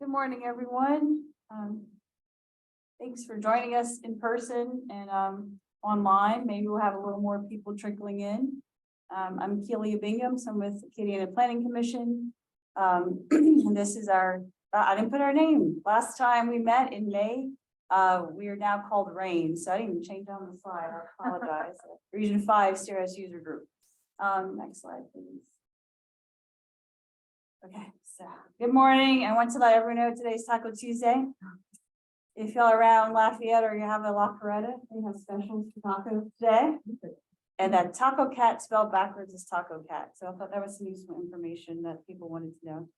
Good morning, everyone. Thanks for joining us in person and online. Maybe we'll have a little more people trickling in. I'm Keelia Bingham, so I'm with Acadiana Planning Commission. And this is our, I didn't put our name. Last time we met in May, we are now called RAIN, so I didn't even change on the slide. I apologize. Region 5 CRS User Group. Next slide, please. Okay, so good morning. I want to let everyone know today's Taco Tuesday. If y'all around Lafayette or you have a La Coretta, we have specials for taco today. And that Taco Cat spelled backwards is Taco Cat. So I thought that was some useful information that people wanted to know.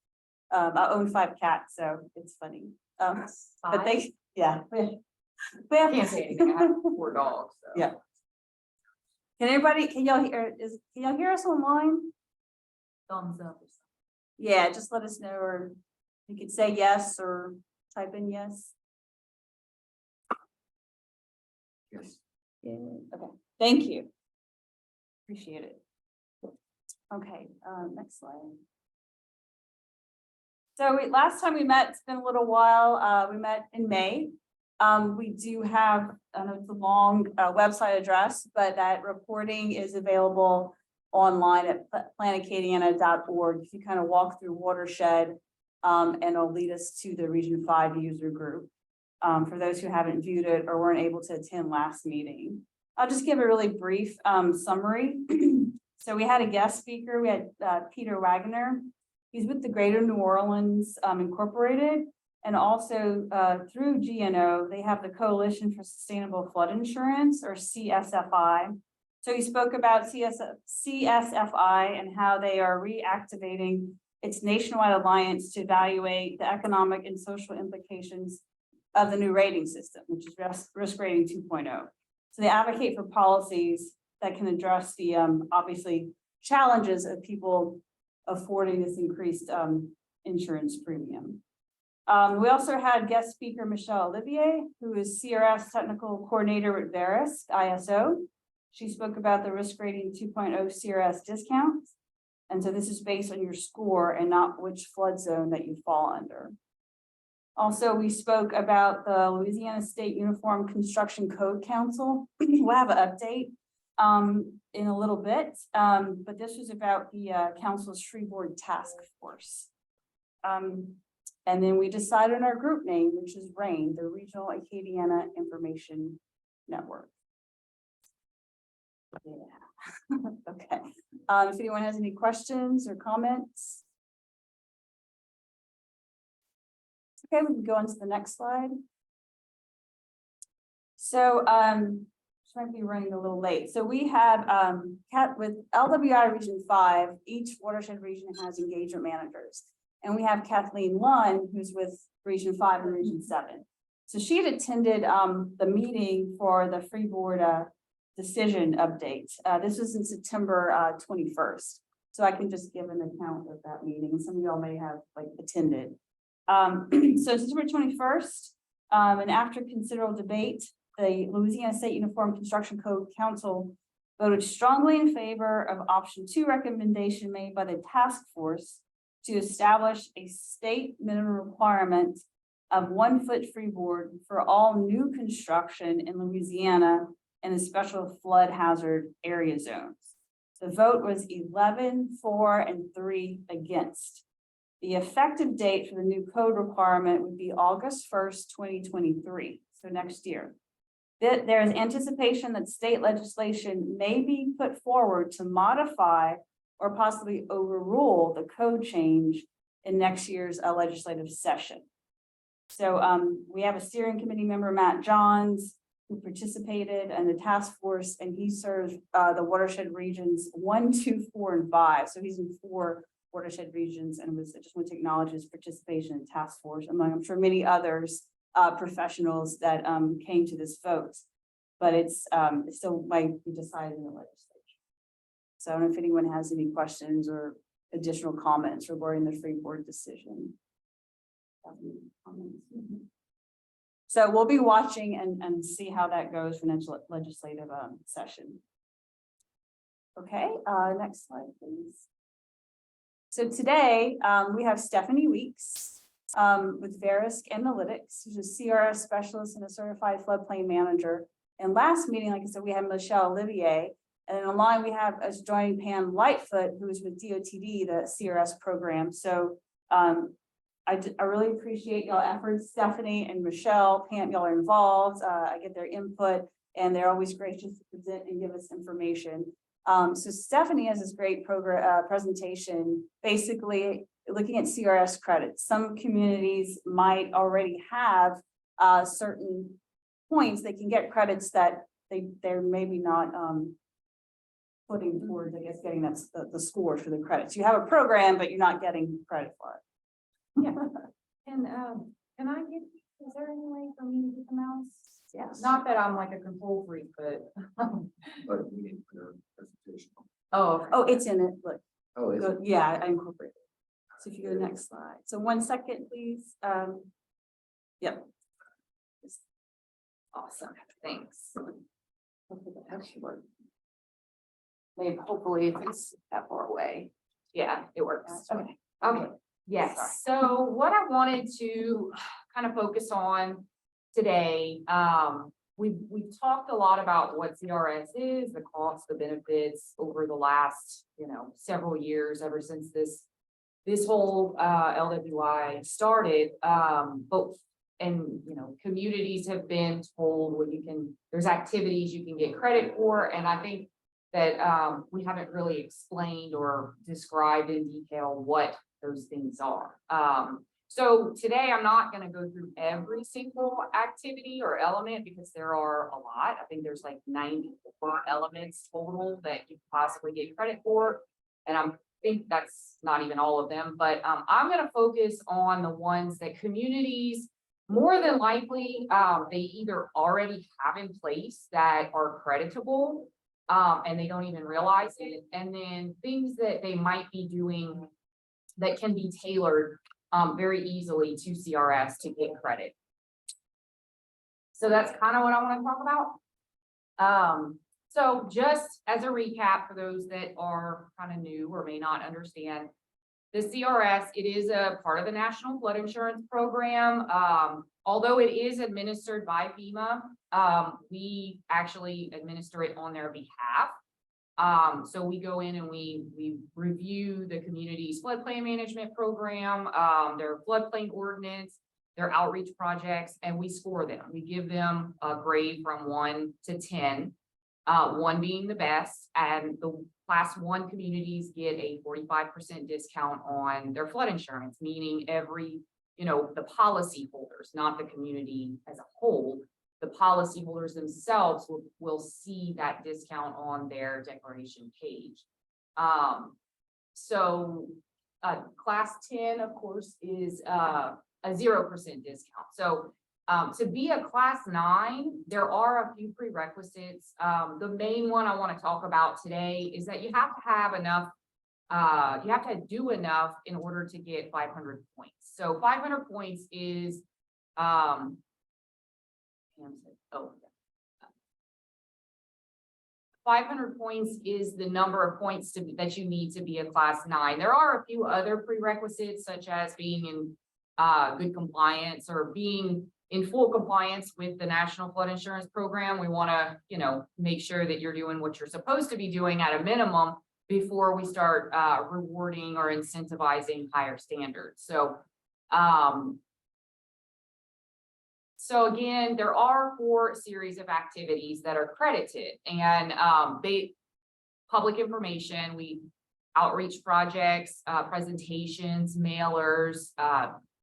I own 5 cats, so it's funny. But they, yeah. We Can't say anything. I have 4 dogs. So. Yeah. Can y'all hear us online? Thumbs up. Yeah, just let us know, or you could say yes or type in yes. Yes. Yeah, okay, thank you. Appreciate it. Okay, next slide. So last time we met, it's been a little while. We met in May. We do have, I know it's a long website address, but that reporting is available online at planacadiana.org. If you kind of walk through watershed, and it'll lead us to the Region 5 user group. For those who haven't viewed it or weren't able to attend last meeting. I'll just give a really brief summary. So we had a guest speaker. We had Peter Wagner. He's with the Greater New Orleans Incorporated, and also through GNO, they have the Coalition for Sustainable Flood Insurance, or CSFI. So he spoke about CSFI and how they are reactivating its nationwide alliance to evaluate the economic and social implications of the new rating system, which is risk rating 2.0. So they advocate for policies that can address the obviously challenges of people affording this increased insurance premium. We also had guest speaker Michelle Olivier, who is CRS technical coordinator with Verisk ISO. She spoke about the risk rating 2.0 CRS discounts. And so this is based on your score and not which flood zone that you fall under. Also, we spoke about the Louisiana State Uniform Construction Code Council. We'll have an update in a little bit, but this was about the council's tree board task force. And then we decided on our group name, which is RAIN, the Regional Acadiana Information Network. Yeah. Okay. If anyone has any questions or comments. Okay, we can go on to the next slide. So this might be running a little late. So we have with LWI Region 5, each watershed region has engagement managers. And we have Kathleen Lunn, who's with Region 5 and Region 7. So she had attended the meeting for the Freeboard decision update. This was in September 21st. So I can just give an account of that meeting. Some of y'all may have attended. So September 21st, and after considerable debate, the Louisiana State Uniform Construction Code Council voted strongly in favor of option 2 recommendation made by the task force to establish a state minimum requirement of 1 foot freeboard for all new construction in Louisiana in the special flood hazard area zones. The vote was 11, 4, and 3 against. The effective date for the new code requirement would be August 1st, 2023, so next year. There is anticipation that state legislation may be put forward to modify or possibly overrule the code change in next year's legislative session. So we have a steering committee member, Matt Johns, who participated in the task force, and he serves the watershed regions 1, 2, 4, and 5. So he's in 4 watershed regions, and I just want to acknowledge his participation in task force among, I'm sure, many others professionals that came to this vote, but it still might be decided in the legislature. So I don't know if anyone has any questions or additional comments regarding the Freeboard decision. So we'll be watching and see how that goes for next legislative session. Okay, next slide, please. So today we have Stephanie Weeks with Verisk Analytics, who's a CRS specialist and a certified floodplain manager. And last meeting, like I said, we had Michelle Olivier, And then online, we have as joining Pam Lightfoot, who's with DOTD, the CRS program. So I really appreciate y'all efforts, Stephanie and Michelle, Pam, y'all are involved. I get their input and they're always gracious to present and give us information. So Stephanie has this great program, presentation, basically looking at CRS credits. Some communities might already have certain points they can get credits that they're maybe not putting towards, I guess, getting that's the score for the credits. You have a program, but you're not getting credit for it. Yeah. And can I get, is there any way for me to get the mouse? Yes. Not that I'm like a control freak, but. But we need to put a presentation. Oh. Oh, it's in it. Look, Oh, is it? yeah, I incorporated it. So if you go to the next slide. So 1 second, please. Yep. Awesome, thanks. Maybe hopefully if it's that far away. Yeah, it works. Okay. Okay, yes, so what I wanted to kind of focus on today, we've talked a lot about what CRS is, the costs, the benefits over the last, several years, ever since this whole LWI started. Communities have been told what there's activities you can get credit for, and I think that we haven't really explained or described in detail what those things are. So today I'm not going to go through every single activity or element because there are a lot. I think there's like 94 elements total that you could possibly get credit for. And I think that's not even all of them, but I'm going to focus on the ones that communities more than likely, they either already have in place that are creditable, and they don't even realize it. And then things that they might be doing that can be tailored very easily to CRS to get credit. So that's kind of what I want to talk about. So just as a recap for those that are kind of new or may not understand, the CRS, it is a part of the National Flood Insurance Program. Although it is administered by FEMA, we actually administer it on their behalf. So we go in and we review the community's floodplain management program, their floodplain ordinance, their outreach projects, and we score them. We give them a grade from 1 to 10, 1 being the best, and the Class 1 communities get a 45% discount on their flood insurance, meaning every, the policy holders, not the community as a whole, the policy holders themselves will see that discount on their declaration page. Class 10, of course, is a 0% discount. So to be a Class 9, there are a few prerequisites. The main one I want to talk about today is that you have to have enough, you have to do enough in order to get 500 points. So 500 points is, 500 points is the number of points that you need to be a Class 9. There are a few other prerequisites, such as being in good compliance or being in full compliance with the National Flood Insurance Program. We want to, make sure that you're doing what you're supposed to be doing at a minimum before we start rewarding or incentivizing higher standards. So again, there are 4 series of activities that are credited, and public information, outreach projects, presentations, mailers,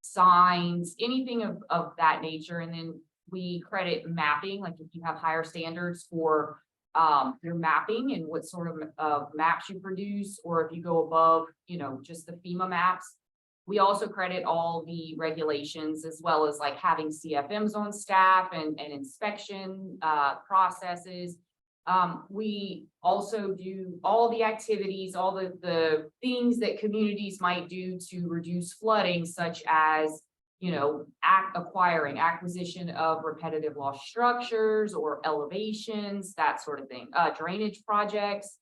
signs, anything of that nature. And then we credit mapping, like if you have higher standards for your mapping and what sort of maps you produce, or if you go above, just the FEMA maps. We also credit all the regulations, as well as like having CFMs on staff and inspection processes. We also do all the activities, all the things that communities might do to reduce flooding, such as, acquisition of repetitive loss structures or elevations, that sort of thing, drainage projects.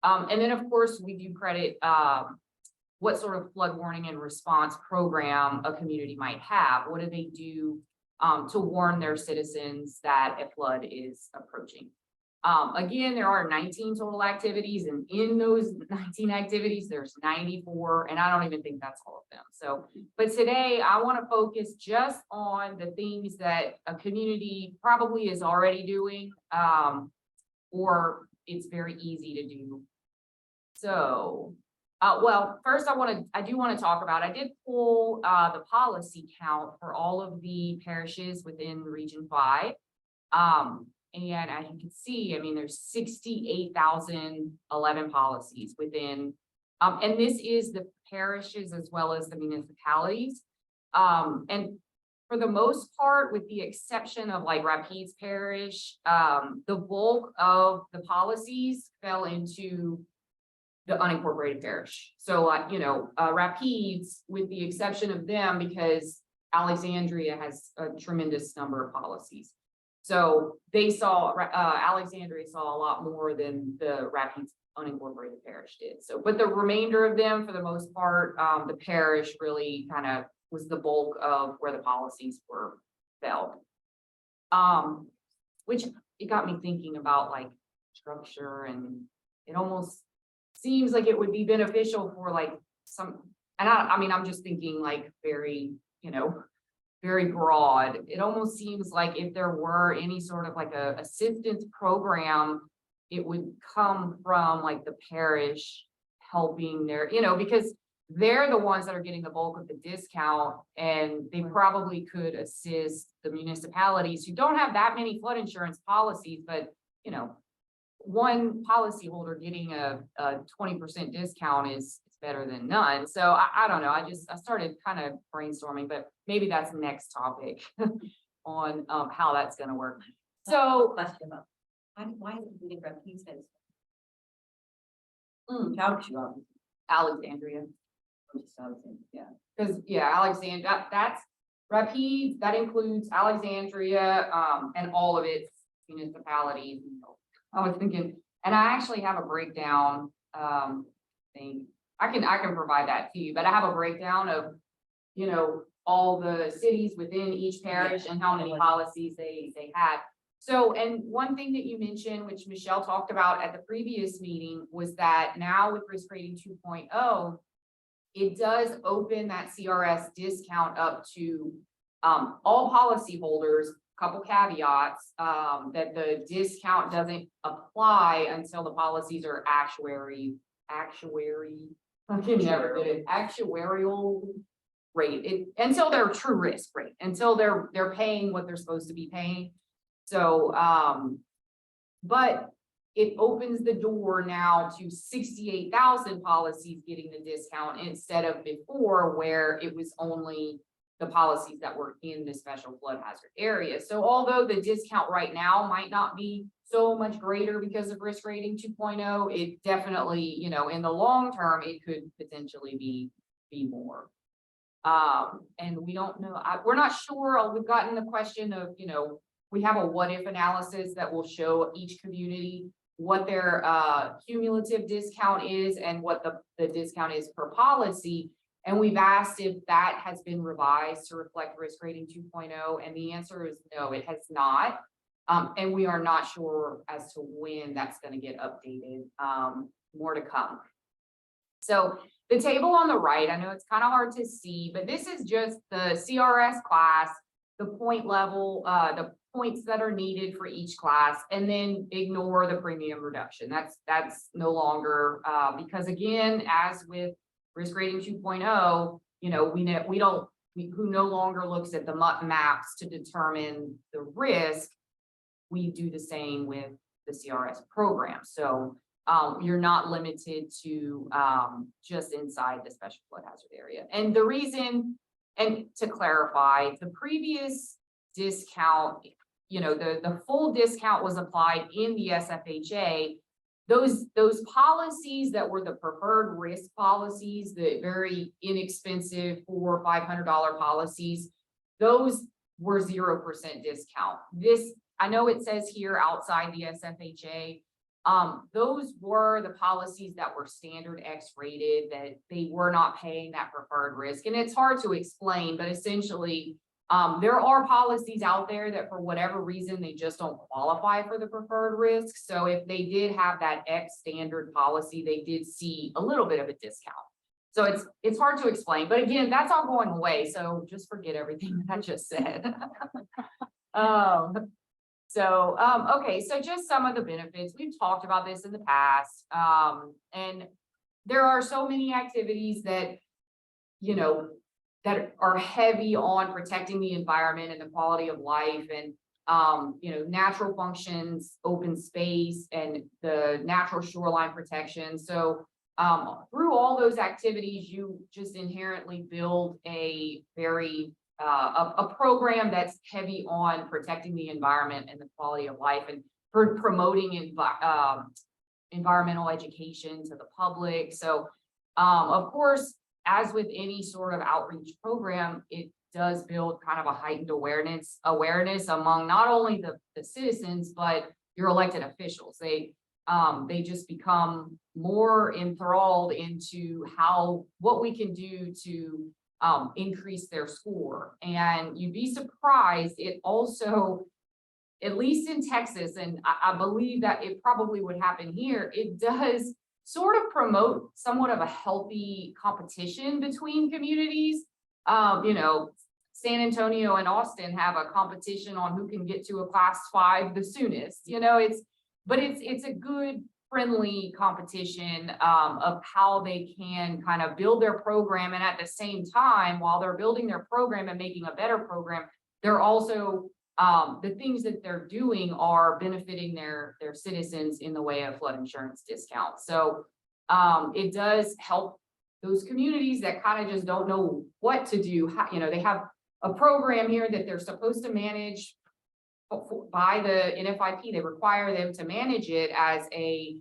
And then of course we do credit what sort of flood warning and response program a community might have. What do they do to warn their citizens that a flood is approaching? Again, there are 19 total activities, and in those 19 activities, there's 94, and I don't even think that's all of them. So, but today I want to focus just on the things that a community probably is already doing, or it's very easy to do. So, well, first I do want to talk about, I did pull the policy count for all of the parishes within Region 5. And as you can see, I mean, there's 68,011 policies within, and this is the parishes as well as the municipalities. And for the most part, with the exception of like Rapides Parish, the bulk of the policies fell into the unincorporated parish. So, Rapides, with the exception of them, because Alexandria has a tremendous number of policies. So they saw, Alexandria saw a lot more than the Rapides unincorporated parish did. So, but the remainder of them, for the most part, the parish really kind of was the bulk of where the policies were felt. Which it got me thinking about like structure, and it almost seems like it would be beneficial for like some, and I mean, I'm just thinking like very, very broad. It almost seems like if there were any sort of like a assistance program, it would come from like the parish helping their, because they're the ones that are getting the bulk of the discount, and they probably could assist the municipalities who don't have that many flood insurance policies, but one policyholder getting a 20% discount is better than none. So I don't know. I started kind of brainstorming, but maybe that's the next topic on how that's going to work. So Question about why is it reading Rapides? Alexandria. Yeah. Because Alexandria, that's Rapides, that includes Alexandria, and all of its municipalities. I was thinking, and I actually have a breakdown, thing. I can provide that to you, but I have a breakdown of, all the cities within each parish and how many policies they had. So, and one thing that you mentioned, which Michelle talked about at the previous meeting, was that now with Risk Rating 2.0, it does open that CRS discount up to all policyholders. Couple caveats, that the discount doesn't apply until the policies are actuarial rate, until their true risk rate, until they're paying what they're supposed to be paying. So, but it opens the door now to 68,000 policies getting the discount instead of before, where it was only the policies that were in the special flood hazard area. So although the discount right now might not be so much greater because of Risk Rating 2.0, it definitely, in the long term, it could potentially be more. And we don't know, we're not sure. We've gotten the question of, we have a what if analysis that will show each community what their cumulative discount is and what the discount is per policy. And we've asked if that has been revised to reflect Risk Rating 2.0, and the answer is no, it has not. And we are not sure as to when that's going to get updated. More to come. So the table on the right, I know it's kind of hard to see, but this is just the CRS class, the point level, the points that are needed for each class, and then ignore the premium reduction. That's no longer, because again, as with Risk Rating 2.0, who no longer looks at the maps to determine the risk, we do the same with the CRS program. So you're not limited to just inside the special flood hazard area. And the reason, and to clarify, the previous discount, the full discount was applied in the SFHA. Those policies that were the preferred risk policies, the very inexpensive $400 or $500 policies, those were 0% discount. This, I know it says here outside the SFHA, those were the policies that were standard X rated, that they were not paying that preferred risk. And it's hard to explain, but essentially There are policies out there that for whatever reason, they just don't qualify for the preferred risk. So if they did have that X standard policy, they did see a little bit of a discount. So it's hard to explain, but again, that's all going away. So just forget everything that I just said. Okay, so just some of the benefits. We've talked about this in the past. And there are so many activities that, you know, that are heavy on protecting the environment and the quality of life and, you know, natural functions, open space, and the natural shoreline protection. So through all those activities, you just inherently build a very, a program that's heavy on protecting the environment and the quality of life and for promoting environmental education to the public. So, of course, as with any sort of outreach program, it does build kind of a heightened awareness among not only the citizens, but your elected officials. They just become more enthralled into what we can do to increase their score. And you'd be surprised, it also, at least in Texas, and I believe that it probably would happen here, it does sort of promote somewhat of a healthy competition between communities. You know, San Antonio and Austin have a competition on who can get to a class 5 the soonest. You know, it's a good, friendly competition of how they can kind of build their program. And at the same time, while they're building their program and making a better program, they're also the things that they're doing are benefiting their citizens in the way of flood insurance discounts. So it does help those communities that kind of just don't know what to do. You know, they have a program here that they're supposed to manage by the NFIP. They require them to manage it as a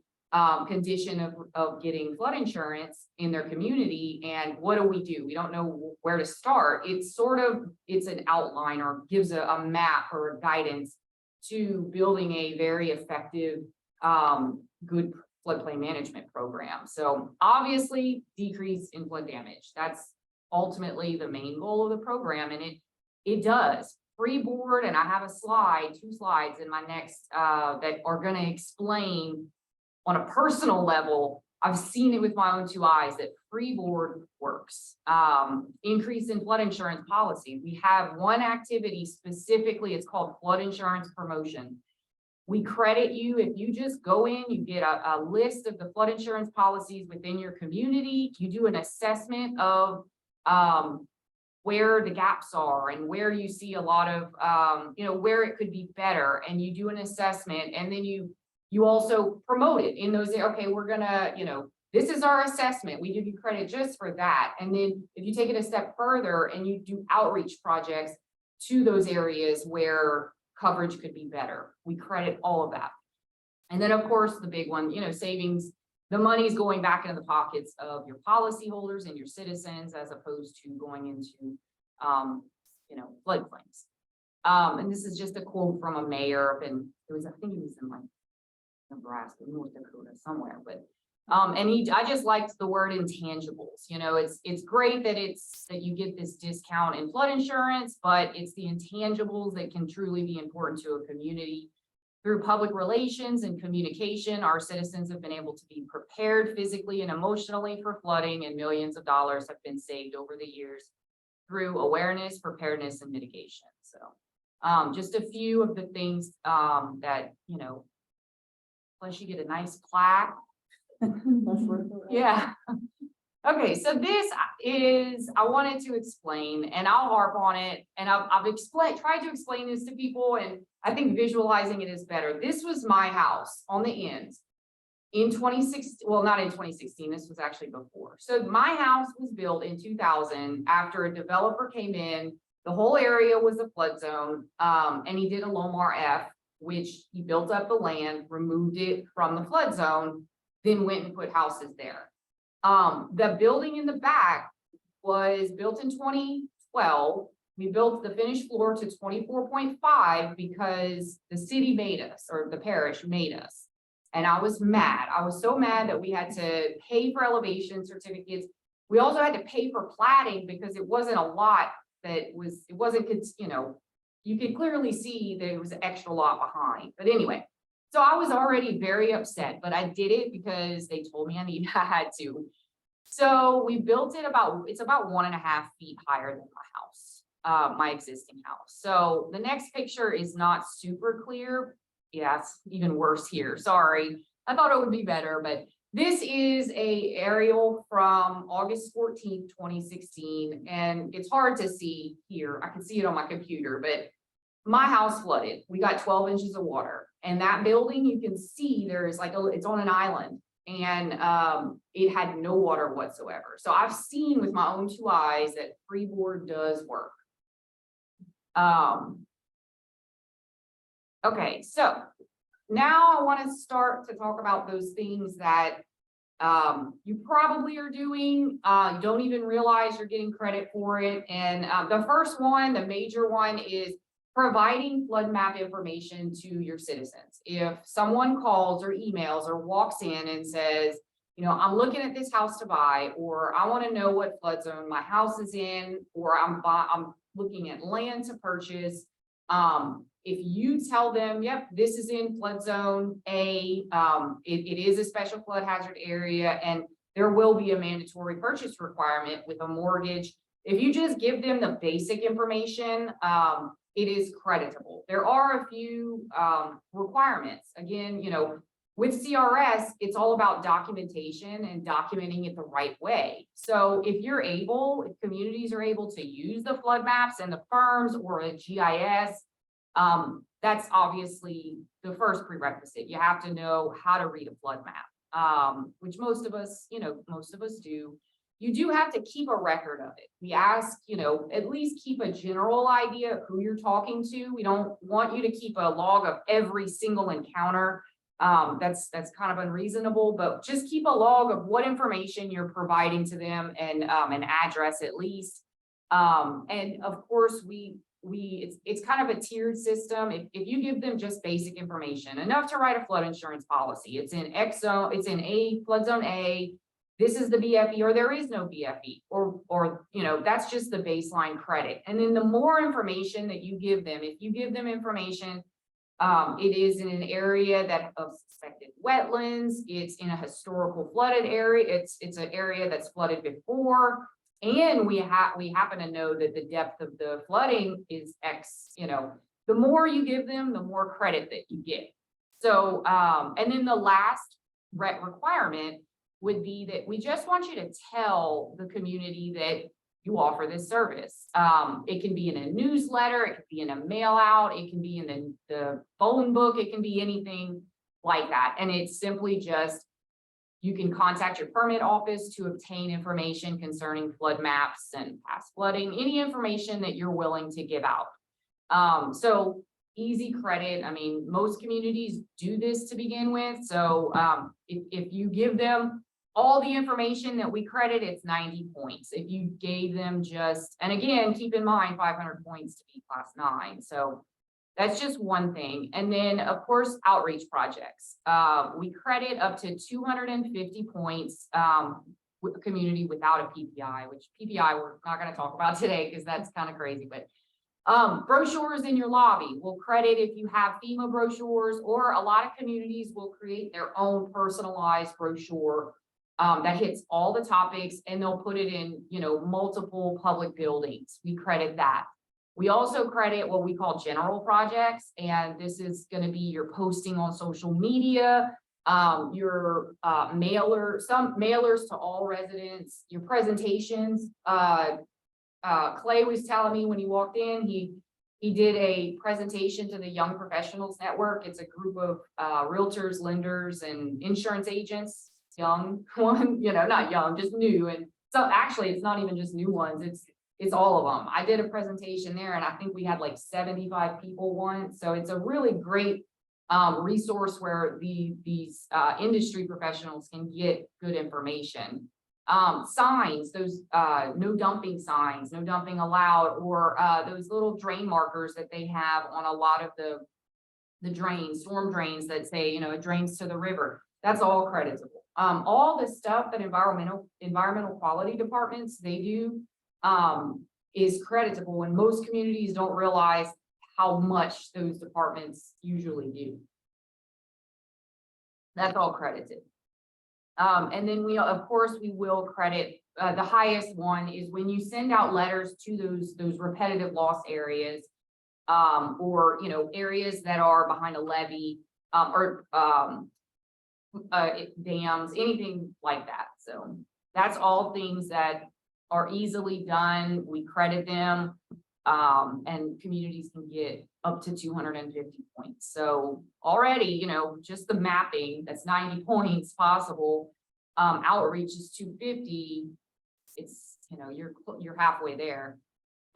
condition of getting flood insurance in their community. And what do? We don't know where to start. It's an outline or gives a map or a guidance to building a very effective, good floodplain management program. So obviously decrease in flood damage. That's ultimately the main goal of the program. And it does. Freeboard, and I have a slide, 2 slides in my next that are going to explain on a personal level. I've seen it with my own 2 eyes that Freeboard works. Increase in flood insurance policy. We have one activity specifically, it's called flood insurance promotion. We credit you if you just go in, you get a list of the flood insurance policies within your community. You do an assessment of where the gaps are and where you see a lot of, you know, where it could be better. And you do an assessment, and then you also promote it in those. Okay, we're gonna, you know, this is our assessment. We give you credit just for that. And then if you take it a step further and you do outreach projects to those areas where coverage could be better, we credit all of that. And then of course, the big one, you know, savings. The money's going back into the pockets of your policyholders and your citizens, as opposed to going into, you know, floodplains. And this is just a quote from a mayor, and it was, I think it was in like Nebraska, North Dakota, somewhere. But and I just liked the word intangibles. You know, it's great that that you get this discount in flood insurance, but it's the intangibles that can truly be important to a community. Through public relations and communication, our citizens have been able to be prepared physically and emotionally for flooding, and millions of dollars have been saved over the years through awareness, preparedness, and mitigation. So just a few of the things that, you know, plus you get a nice plaque. Yeah. Okay, so this is, I wanted to explain, and I'll harp on it, and I've tried to explain this to people, and I think visualizing it is better. This was my house on the end in 2016, well, not in 2016, this was actually before. So my house was built in 2000 after a developer came in. The whole area was a flood zone, and he did a Lomar F, which he built up the land, removed it from the flood zone, then went and put houses there. The building in the back was built in 2012. We built the finished floor to 24.5 because the city made us, or the parish made us. And I was mad. I was so mad that we had to pay for elevation certificates. We also had to pay for platting because it wasn't a lot that was, it wasn't, you know, you could clearly see that it was an extra lot behind, but anyway. So I was already very upset, but I did it because they told me I had to. So we built it it's about 1.5 feet higher than my house, my existing house. So the next picture is not super clear. Yeah, it's even worse here. Sorry. I thought it would be better, but this is a aerial from August 14th, 2016, and it's hard to see here. I can see it on my computer, but my house flooded. We got 12 inches of water, and that building, you can see there's like it's on an island, and it had no water whatsoever. So I've seen with my own 2 eyes that freeboard does work. Okay, so now I want to start to talk about those things that you probably are doing, you don't even realize you're getting credit for it. And the first one, the major one, is providing flood map information to your citizens. If someone calls or emails or walks in and says, you know, I'm looking at this house to buy, or I want to know what flood zone my house is in, or I'm looking at land to purchase. If you tell them, yep, this is in flood zone A, it is a special flood hazard area, and there will be a mandatory purchase requirement with a mortgage. If you just give them the basic information, it is creditable. There are a few requirements. Again, you know, with CRS, it's all about documentation and documenting it the right way. So if communities are able to use the flood maps and the firms or a GIS, that's obviously the first prerequisite. You have to know how to read a flood map, which most of us do. You do have to keep a record of it. We ask, you know, at least keep a general idea of who you're talking to. We don't want you to keep a log of every single encounter. That's kind of unreasonable, but just keep a log of what information you're providing to them, and an address at least. And of course, it's kind of a tiered system. If you give them just basic information, enough to write a flood insurance policy, it's in X zone, it's in A, flood zone A, this is the BFE, or there is no BFE, or you know, that's just the baseline credit. And then the more information that you give them, if you give them information, it is in an area that of suspected wetlands, it's in a historical flooded area, it's an area that's flooded before, and we happen to know that the depth of the flooding is X, you know, the more you give them, the more credit that you get. So, and then the last requirement would be that we just want you to tell the community that you offer this service. It can be in a newsletter, it could be in a mail out, it can be in the phone book, it can be anything like that. And it's simply just, you can contact your permit office to obtain information concerning flood maps and past flooding, any information that you're willing to give out. So easy credit. I mean, most communities do this to begin with. So if you give them all the information that we credit, it's 90 points. If you gave them just, and again, keep in mind 500 points to be class 9. So that's just one thing. And then of course, outreach projects. We credit up to 250 points with a community without a PPI, which PPI we're not going to talk about today because that's kind of crazy, but brochures in your lobby will credit if you have FEMA brochures, or a lot of communities will create their own personalized brochure that hits all the topics, and they'll put it in, you know, multiple public buildings. We credit that. We also credit what we call general projects, and this is going to be your posting on social media, your some mailers to all residents, your presentations. Clay was telling me when he walked in, he did a presentation to the Young Professionals Network. It's a group of realtors, lenders, and insurance agents. Young one, you know, not young, just new. And so actually, it's not even just new ones. It's all of them. I did a presentation there, and I think we had like 75 people once. So it's a really great resource where these industry professionals can get good information. Signs, those no dumping signs, no dumping allowed, or those little drain markers that they have on a lot of the drains, storm drains that say, you know, it drains to the river. That's all creditable. All the stuff that environmental quality departments, they do, is creditable, and most communities don't realize how much those departments usually do. That's all credited. And then we, of course, we will credit, the highest one is when you send out letters to those repetitive loss areas. Or, areas that are behind a levee, or dams, anything like that. So that's all things that are easily done. We credit them. And communities can get up to 250 points. So already, just the mapping, that's 90 points possible. Outreach is 250. It's, you're halfway there.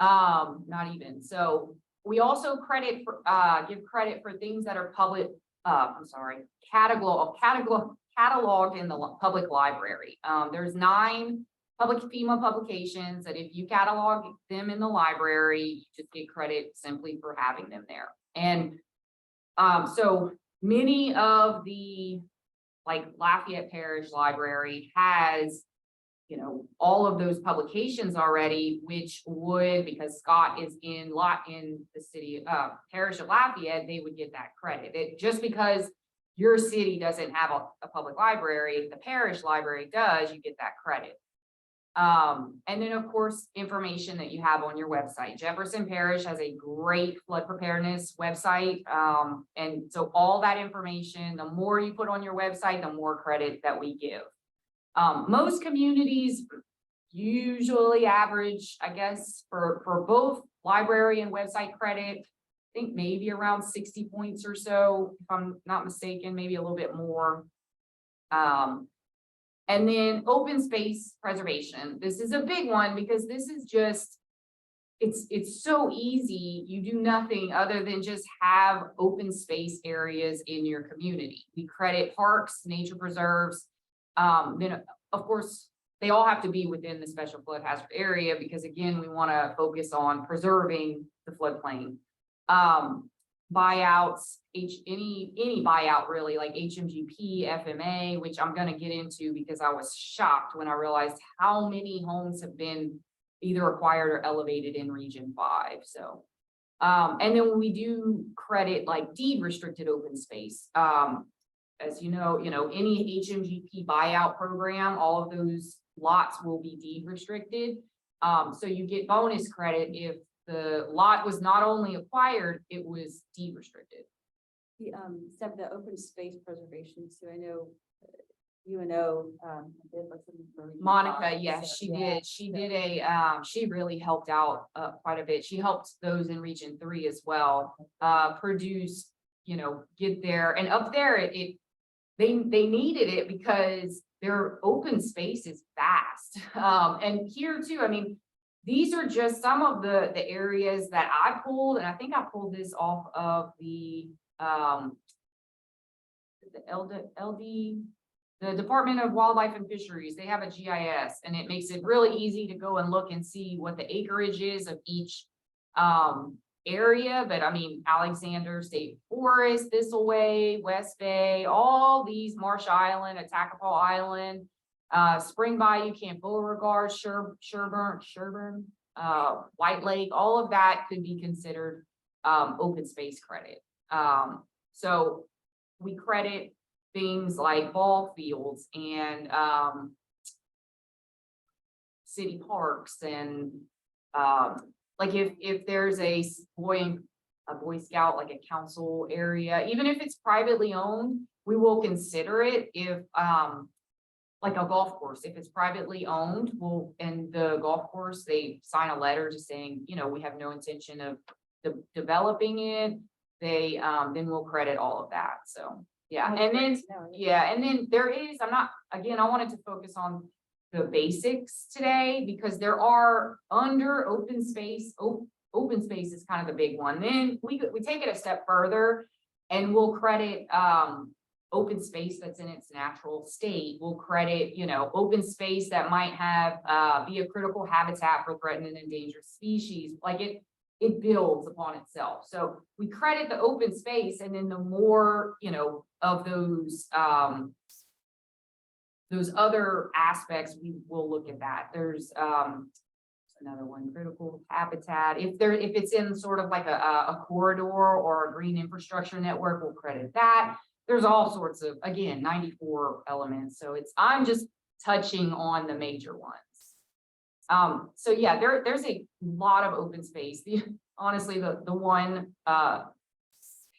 Not even. So we also give credit for things that are cataloged in the public library. There's 9 public FEMA publications that if you catalog them in the library, you just get credit simply for having them there. And so many of the, like Lafayette Parish Library has, all of those publications already, which would, because Scott is in the city, parish of Lafayette, they would get that credit. Just because your city doesn't have a public library, if the parish library does, you get that credit. And then of course, information that you have on your website. Jefferson Parish has a great flood preparedness website. And so all that information, the more you put on your website, the more credit that we give. Most communities usually average, I guess, for both library and website credit, I think maybe around 60 points or so, if I'm not mistaken, maybe a little bit more. And then open space preservation. This is a big one because this is just, it's so easy. You do nothing other than just have open space areas in your community. We credit parks, nature preserves. Then of course, they all have to be within the special flood hazard area because again, we want to focus on preserving the floodplain. Buyouts, any buyout really, like HMGP, FMA, which I'm going to get into because I was shocked when I realized how many homes have been either acquired or elevated in Region 5. So, and then when we do credit like deed restricted open space, as you know, any HMGP buyout program, all of those lots will be deed restricted. So you get bonus credit if the lot was not only acquired, it was deed restricted. The open space preservation, so I know UNO, did like something for Monica, yes, she did. She did she really helped out quite a bit. She helped those in Region 3 as well, produce, get there. And up there, they needed it because their open space is vast. And here too, I mean, these are just some of the areas that I pulled, and I think I pulled this off of the the Department of Wildlife and Fisheries. They have a GIS, and it makes it really easy to go and look and see what the acreage is of each area. But I mean, Alexander State Forest, Thistleway, West Bay, all these, Marsh Island, Attakapaw Island, Spring Bayou, Camp Beauregard, Sherburne, White Lake, all of that could be considered open space credit. So we credit things like ball fields and city parks and like if there's a Boy Scout, like a council area, even if it's privately owned, we will consider it. If like a golf course, if it's privately owned, and the golf course, they sign a letter just saying, we have no intention of developing it. They then we'll credit all of that. So yeah, and then there is, I wanted to focus on the basics today because there are under open space. Open space is kind of the big one. Then we take it a step further and we'll credit open space that's in its natural state. We'll credit, open space that might have be a critical habitat for threatened and endangered species. Like it builds upon itself. So we credit the open space, and then the more, of those other aspects, we will look at that. There's another one, critical habitat. If it's in sort of like a corridor or a green infrastructure network, we'll credit that. There's all sorts of, again, 94 elements. So I'm just touching on the major ones. So yeah, there's a lot of open space. Honestly, the one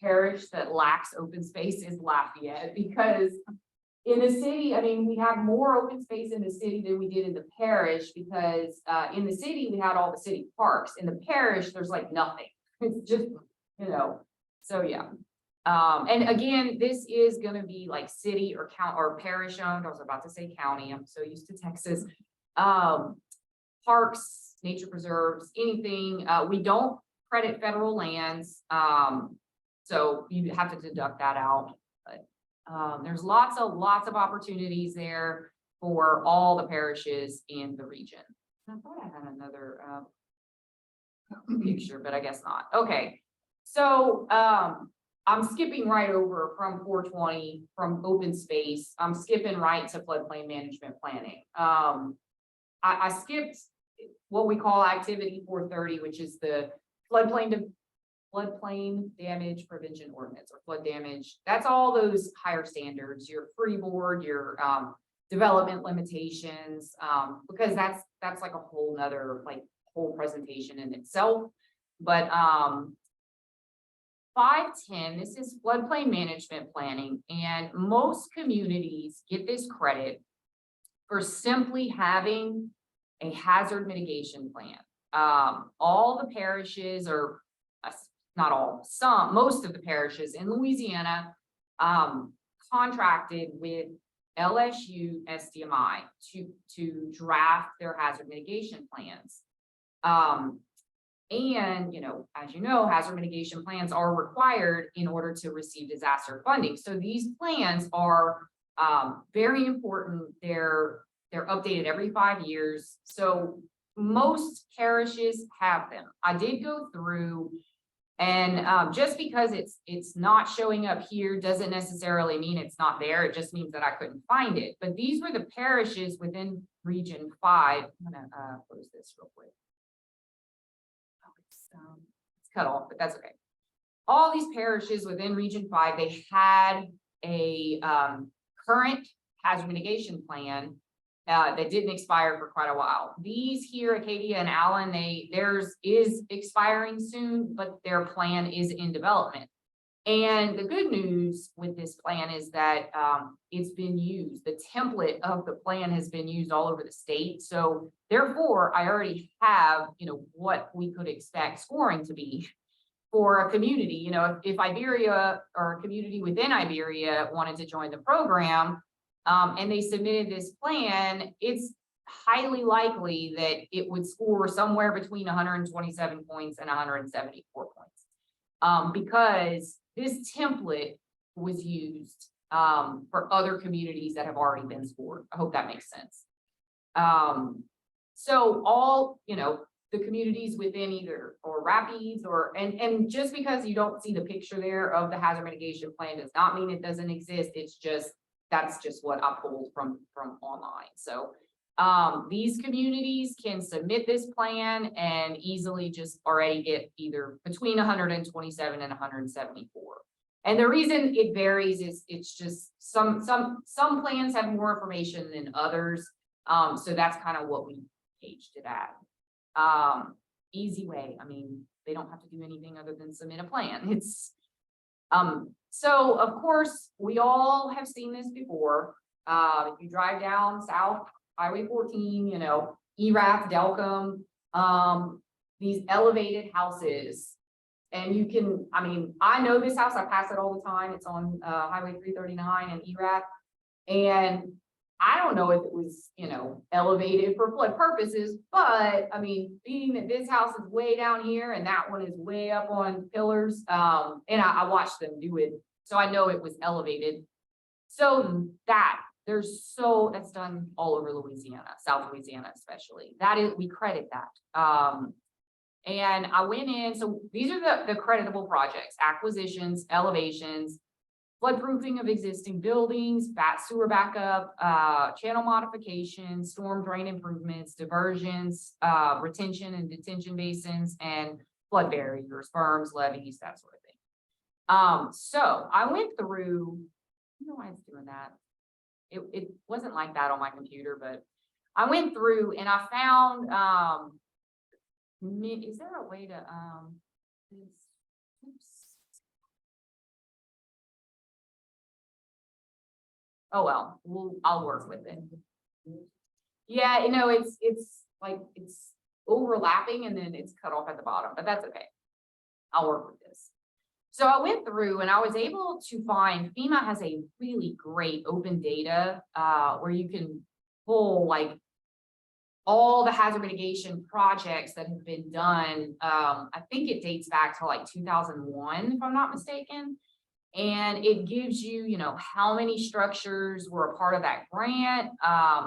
parish that lacks open space is Lafayette, because in the city, I mean, we have more open space in the city than we did in the parish, because in the city, we had all the city parks. In the parish, there's like nothing. It's just, so yeah. And again, this is gonna be like city or county or parish owned. I was about to say county. I'm so used to Texas. Parks, nature preserves, anything. We don't credit federal lands. So you have to deduct that out. But there's lots of opportunities there for all the parishes in the region. I thought I had another picture, but I guess not. Okay. So I'm skipping right over from 420 from open space. I'm skipping right to floodplain management planning. I skipped what we call activity 430, which is the floodplain damage prevention ordinance, or flood damage. That's all those higher standards, your freeboard, your development limitations, because that's like a whole nother whole presentation in itself. But 510, this is floodplain management planning, and most communities get this credit for simply having a hazard mitigation plan. All the parishes, or not all, most of the parishes in Louisiana contracted with LSU SDMI to draft their hazard mitigation plans. And, as you know, hazard mitigation plans are required in order to receive disaster funding. So these plans are very important. They're updated every 5 years. So most parishes have them. I did go through, and just because it's not showing up here doesn't necessarily mean it's not there. It just means that I couldn't find it. But these were the parishes within Region 5. I'm gonna close this real quick. It's cut off, but that's okay. All these parishes within Region 5, they had a current hazard mitigation plan that didn't expire for quite a while. These here, Acadia and Allen, theirs is expiring soon, but their plan is in development. And the good news with this plan is that it's been used. The template of the plan has been used all over the state. So therefore, I already have, what we could expect scoring to be for a community. If Iberia or a community within Iberia wanted to join the program, and they submitted this plan, it's highly likely that it would score somewhere between 127 points and 174 points. Because this template was used for other communities that have already been scored. I hope that makes sense. So all, the communities within either or Rapides and just because you don't see the picture there of the hazard mitigation plan does not mean it doesn't exist. It's just, that's just what I pulled from online. So these communities can submit this plan and easily just already get either between 127 and 174. And the reason it varies is it's just some plans have more information than others. So that's kind of what we gauged it at. Easy way. I mean, they don't have to do anything other than submit a plan. It's so of course we all have seen this before. If you drive down South Highway 14, Erath, Delcom, these elevated houses. And you can, I know this house, I pass it all the time. It's on Highway 339 in Erath. And I don't know if it was, elevated for flood purposes, but being that this house is way down here and that one is way up on pillars, and I watched them do it. So I know it was elevated. So that's done all over Louisiana, South Louisiana, especially. We credit that. And I went in, so these are the creditable projects: acquisitions, elevations, floodproofing of existing buildings, sewer backup, channel modifications, storm drain improvements, diversions, retention and detention basins, and flood barriers, berms, levees, that sort of thing. So I went through, I don't know why it's doing that. It wasn't like that on my computer, but I went through and I found, is there a way to, oops. Oh, well, I'll work with it. Yeah, it's like, it's overlapping and then it's cut off at the bottom, but that's okay. I'll work with this. So I went through and I was able to find, FEMA has a really great open data, where you can pull like all the hazard mitigation projects that have been done. I think it dates back to like 2001, if I'm not mistaken. And it gives you, how many structures were a part of that grant.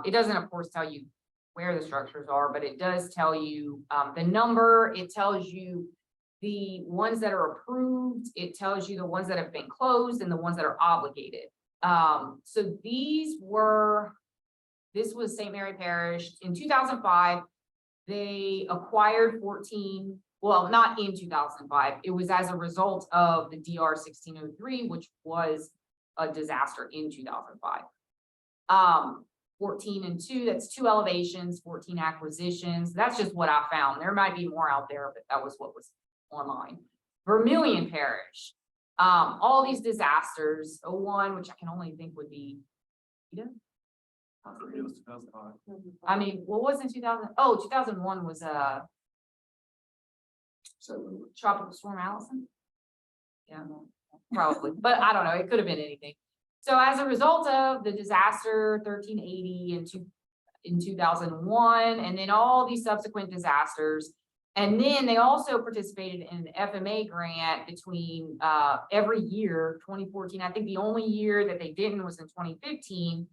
It doesn't, of course, tell you where the structures are, but it does tell you the number. It tells you the ones that are approved. It tells you the ones that have been closed and the ones that are obligated. So this was St. Mary Parish. In 2005, they acquired 14. Well, not in 2005. It was as a result of the DR 1603, which was a disaster in 2005. 14 and 2, that's 2 elevations, 14 acquisitions. That's just what I found. There might be more out there, but that was what was online. Vermilion Parish, all these disasters, 01, which I can only think would be, It was 2005. I mean, what was in 2000? Oh, 2001 was Tropical Storm Allison. Yeah, probably, but I don't know. It could have been anything. So as a result of the disaster 1380 in 2001, and then all these subsequent disasters, and then they also participated in an FMA grant between every year, 2014. I think the only year that they didn't was in 2015.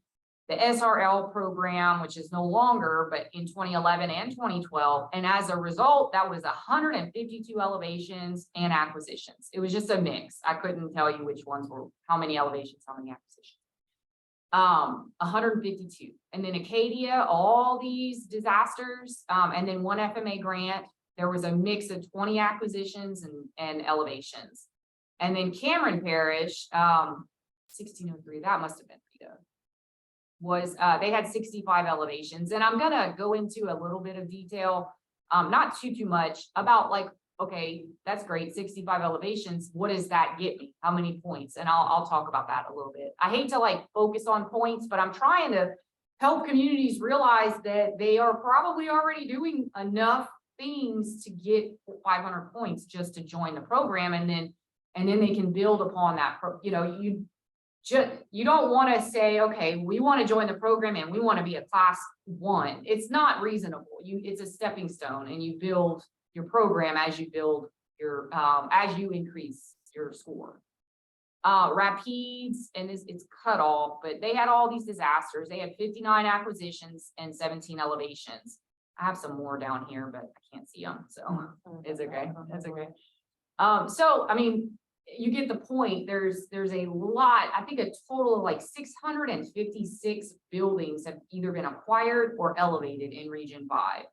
The SRL program, which is no longer, but in 2011 and 2012. And as a result, that was 152 elevations and acquisitions. It was just a mix. I couldn't tell you which ones were, how many elevations, how many acquisitions. 152. And then Acadia, all these disasters, and then one FMA grant. There was a mix of 20 acquisitions and elevations. And then Cameron Parish, 1603, that must have been PETA. Was they had 65 elevations, and I'm gonna go into a little bit of detail, not too much, about like, okay, that's great, 65 elevations. What does that get me? How many points? And I'll talk about that a little bit. I hate to like focus on points, but I'm trying to help communities realize that they are probably already doing enough things to get 500 points just to join the program, and then they can build upon that. You don't want to say, okay, we want to join the program and we want to be a class 1. It's not reasonable. It's a stepping stone, and you build your program as you build your, as you increase your score. Rapides, and it's cut off, but they had all these disasters. They had 59 acquisitions and 17 elevations. I have some more down here, but I can't see them, so it's okay. That's okay. So, I mean, you get the point. There's a lot, I think a total of like 656 buildings have either been acquired or elevated in Region 5.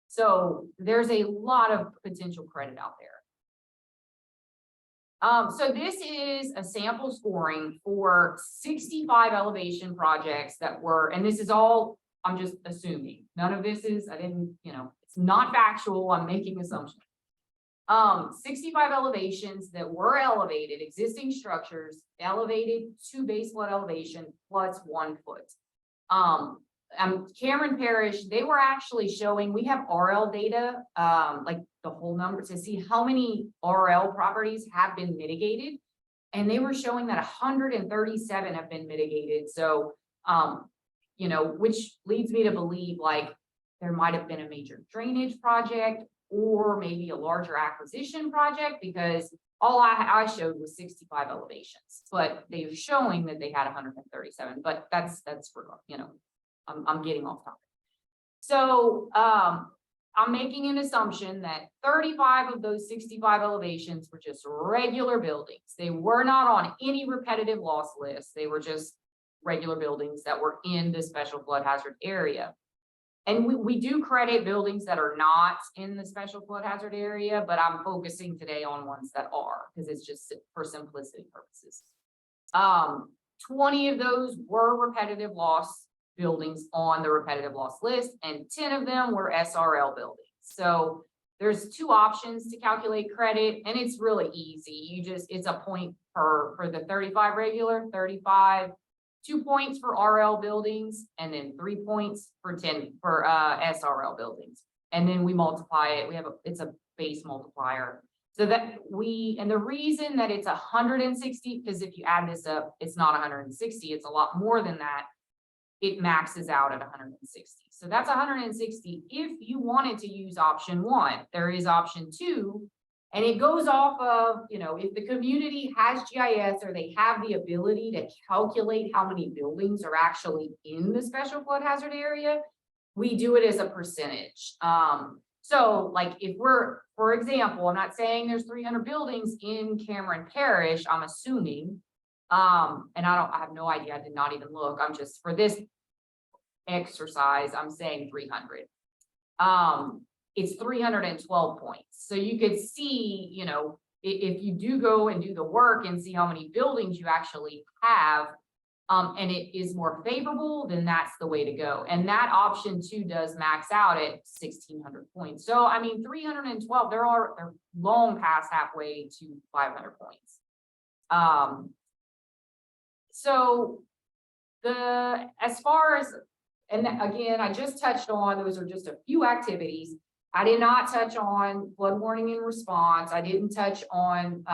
So there's a lot of potential credit out there. So this is a sample scoring for 65 elevation projects that were, and this is all, I'm just assuming. None of this is, I didn't, it's not factual. I'm making assumptions. 65 elevations that were elevated, existing structures, elevated to base flood elevation plus 1 foot. Cameron Parish, they were actually showing, we have RL data, like the whole number to see how many RL properties have been mitigated. And they were showing that 137 have been mitigated. So, which leads me to believe like there might've been a major drainage project or maybe a larger acquisition project, because all I showed was 65 elevations, but they were showing that they had 137, but that's, I'm getting off topic. So, I'm making an assumption that 35 of those 65 elevations were just regular buildings. They were not on any repetitive loss list. They were just regular buildings that were in the special flood hazard area. And we do credit buildings that are not in the special flood hazard area, but I'm focusing today on ones that are, because it's just for simplicity purposes. 20 of those were repetitive loss buildings on the repetitive loss list, and 10 of them were SRL buildings. So there's two options to calculate credit, and it's really easy. It's a point for the 35 regular, 35, 2 points for RL buildings, and then 3 points for SRL buildings. And then we multiply it. It's a base multiplier. So that and the reason that it's 160, because if you add this up, it's not 160, it's a lot more than that. It maxes out at 160. So that's 160 if you wanted to use option 1. There is option 2, and it goes off of, if the community has GIS or they have the ability to calculate how many buildings are actually in the special flood hazard area, we do it as a percentage. So like if for example, I'm not saying there's 300 buildings in Cameron Parish, I'm assuming, and I have no idea, I did not even look, I'm just, for this exercise, I'm saying 300. It's 312 points. So you could see, if you do go and do the work and see how many buildings you actually have, and it is more favorable, then that's the way to go. And that option 2 does max out at 1,600 points. So, I mean, 312, they're long past halfway to 500 points. So as far as, and again, I just touched on, those are just a few activities. I did not touch on flood warning and response. I didn't touch on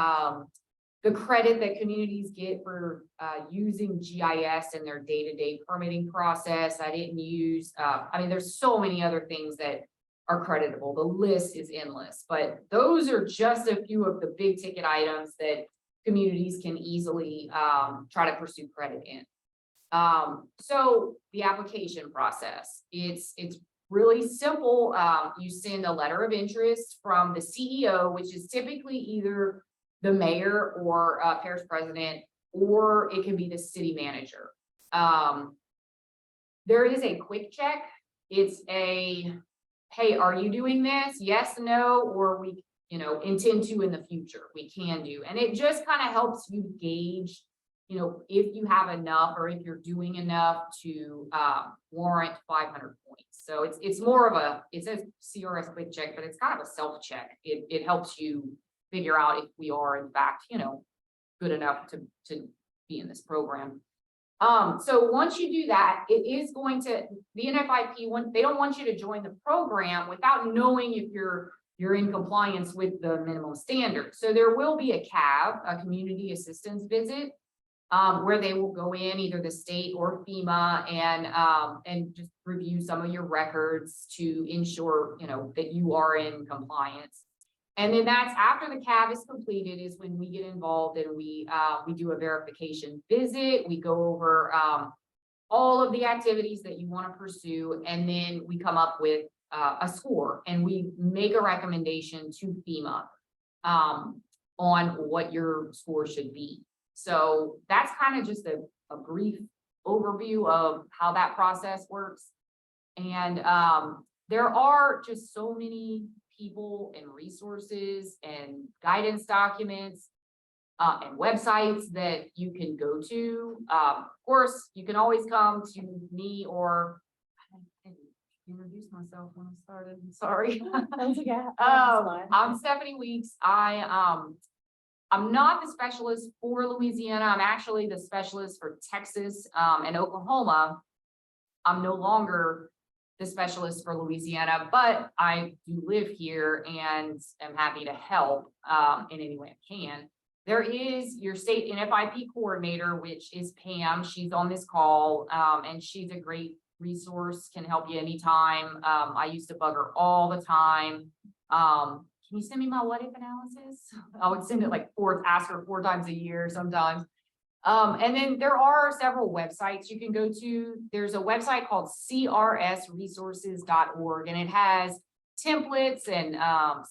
the credit that communities get for using GIS in their day-to-day permitting process. I didn't use, there's so many other things that are creditable. The list is endless, but those are just a few of the big ticket items that communities can easily try to pursue credit in. So the application process, it's really simple. You send a letter of interest from the CEO, which is typically either the mayor or parish president, or it can be the city manager. There is a quick check. It's a, hey, are you doing this? Yes, no, or we, intend to in the future, we can do. And it just kind of helps you gauge, if you have enough or if you're doing enough to warrant 500 points. So it's more of it says CRS quick check, but it's kind of a self check. It helps you figure out if we are in fact, good enough to be in this program. So once you do that, it is going to, the NFIP, they don't want you to join the program without knowing if you're in compliance with the minimum standards. So there will be a CAV, a community assistance visit, where they will go in, either the state or FEMA, and just review some of your records to ensure, that you are in compliance. And then that's after the CAV is completed is when we get involved and we do a verification visit. We go over all of the activities that you want to pursue, and then we come up with a score, and we make a recommendation to FEMA on what your score should be. So that's kind of just a brief overview of how that process works. And there are just so many people and resources and guidance documents and websites that you can go to. Of course, you can always come to me, or I introduced myself when I started. I'm sorry. That's okay. I'm Stephanie Weeks. I'm not the specialist for Louisiana. I'm actually the specialist for Texas and Oklahoma. I'm no longer the specialist for Louisiana, but I do live here and am happy to help in any way I can. There is your state NFIP coordinator, which is Pam. She's on this call, and she's a great resource, can help you anytime. I used to bug her all the time. Can you send me my what if analysis? I would send it ask her 4 times a year sometimes. And then there are several websites you can go to. There's a website called crsresources.org, and it has templates and,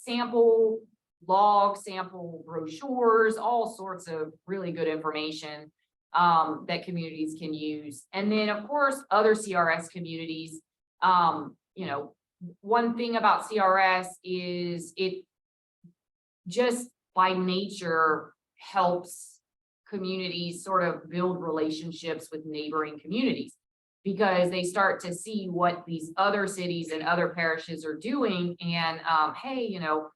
sample logs, sample brochures, all sorts of really good information that communities can use. And then, of course, other CRS communities, you know, one thing about CRS is it just by nature helps communities sort of build relationships with neighboring communities, because they start to see what these other cities and other parishes are doing. And, hey, you know,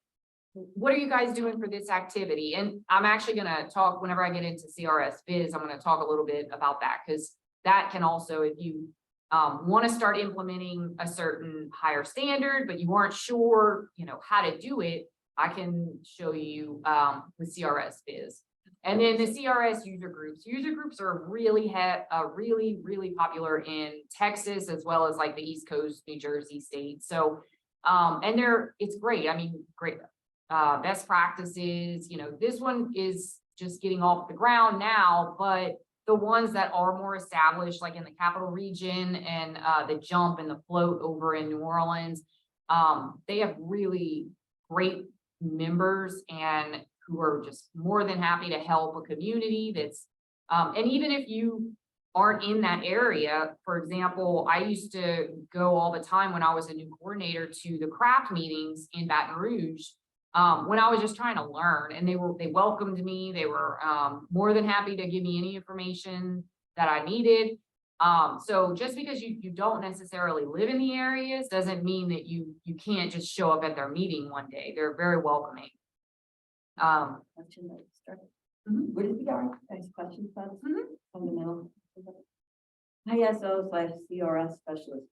what are you guys doing for this activity? And I'm actually going to talk, whenever I get into CRS Biz, I'm going to talk a little bit about that, because that can also, if you want to start implementing a certain higher standard, but you aren't sure, you know, how to do it, I can show you the CRS Biz. And then the CRS user groups. User groups are really really popular in Texas, as well as like the East Coast, New Jersey states. So, and it's great. I mean, great best practices. You know, this one is just getting off the ground now, but the ones that are more established, like in the Capital Region and the Jump and the Float over in New Orleans, they have really great members and who are just more than happy to help a community that's, and even if you aren't in that area, for example, I used to go all the time when I was a new coordinator to the craft meetings in Baton Rouge, when I was just trying to learn, and they welcomed me. They were more than happy to give me any information that I needed. So just because you don't necessarily live in the areas doesn't mean that you can't just show up at their meeting one day. They're very welcoming. Question that started. Mhm. What is the guys question about fundamental? ISO/CRS specialist.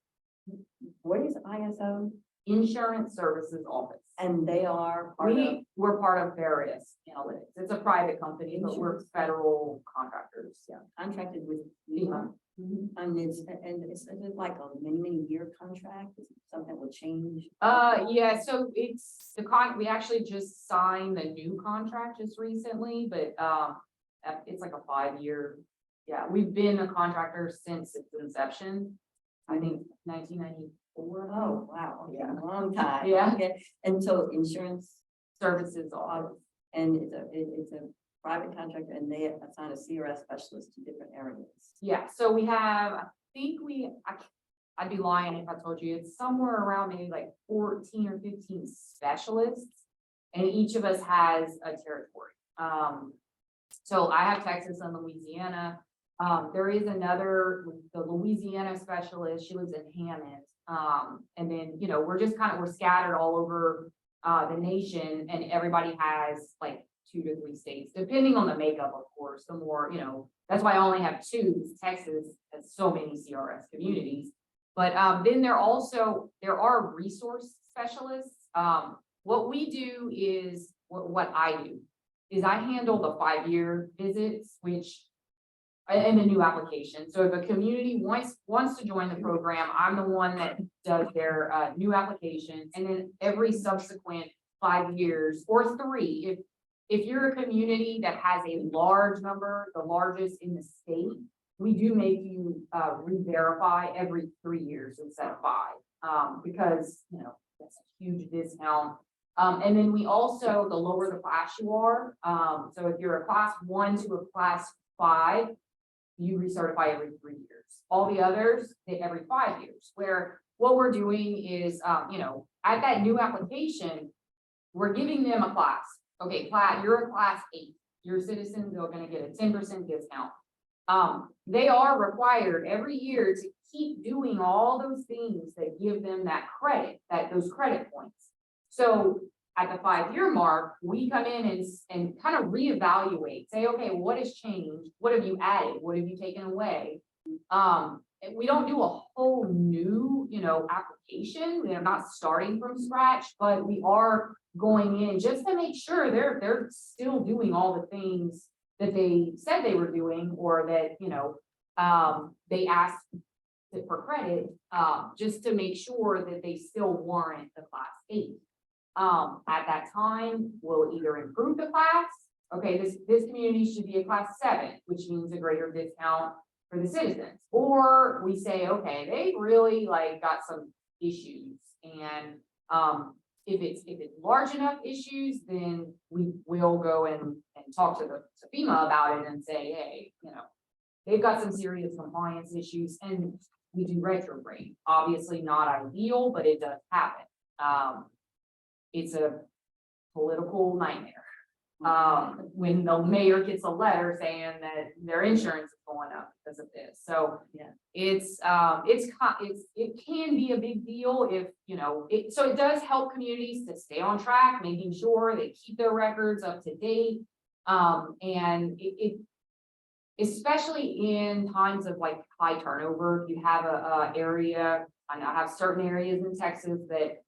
What is ISO? Insurance Services Office. And they are part of, We're part of Verius Analytics. It's a private company, but we're federal contractors. Yeah. contracted with FEMA. FEMA. And is it like a many year contract? Is it something that will change? Yeah, so it's we actually just signed the new contract just recently, but it's like a 5-year. Yeah, we've been a contractor since its inception. I think 1994. Oh, wow. Okay, Yeah. a long time. Yeah. Okay. And so insurance Services Office. and it's a private contractor and they assign a CRS specialist to different areas. Yeah, so we have, I think I'd be lying if I told you, it's somewhere around maybe like 14 or 15 specialists. And each of us has a territory. So I have Texas and Louisiana. There is another, the Louisiana specialist, she lives in Hammond. And then, you know, we're scattered all over the nation, and everybody has like 2 to 3 states, depending on the makeup, of course. The more, you know, that's why I only have 2, because Texas has so many CRS communities. But then there are resource specialists. What we do is, what I do is I handle the 5-year visits, which, and the new application. So if a community wants to join the program, I'm the one that does their new application. And then every subsequent 5 years or 3, if you're a community that has a large number, the largest in the state, we do make you re-verify every 3 years instead of 5, because, you know, that's a huge discount. And then we also, the lower the class you are, so if you're a class 1 to a class 5, you recertify every 3 years. All the others, every 5 years, where what we're doing is, you know, at that new application, we're giving them a class. Okay, you're a class 8, your citizens are going to get a 10% discount. They are required every year to keep doing all those things that give them that credit, those credit points. So at the 5-year mark, we come in and kind of reevaluate, say, okay, what has changed? What have you added? What have you taken away? We don't do a whole new, you know, application. We're not starting from scratch, but we are going in just to make sure they're still doing all the things that they said they were doing, or that, you know, they asked for credit, just to make sure that they still warrant the class 8. At that time, we'll either improve the class. Okay, this community should be a class 7, which means a greater discount for the citizens. Or we say, okay, they really like got some issues, and If it's large enough issues, then we will go and talk to to FEMA about it and say, hey, they've got some serious compliance issues, and we do retrograde. Obviously not ideal, but it does happen. It's a political nightmare. When the mayor gets a letter saying that their insurance is going up because of this. So Yeah. it can be a big deal if, so it does help communities to stay on track, making sure they keep their records up to date. And it especially in times of like high turnover, if you have a area, I know I have certain areas in Texas that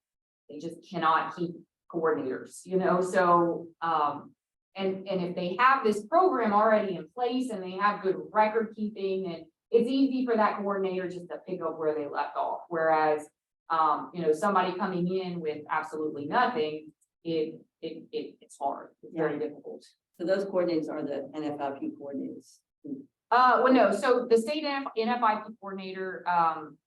they just cannot keep coordinators, so, and if they have this program already in place and they have good record keeping, and it's easy for that coordinator just to pick up where they left off. Whereas, somebody coming in with absolutely nothing, it's hard, it's very difficult. So those coordinators are the NFIP coordinators. Well, no, so the state NFIP coordinator,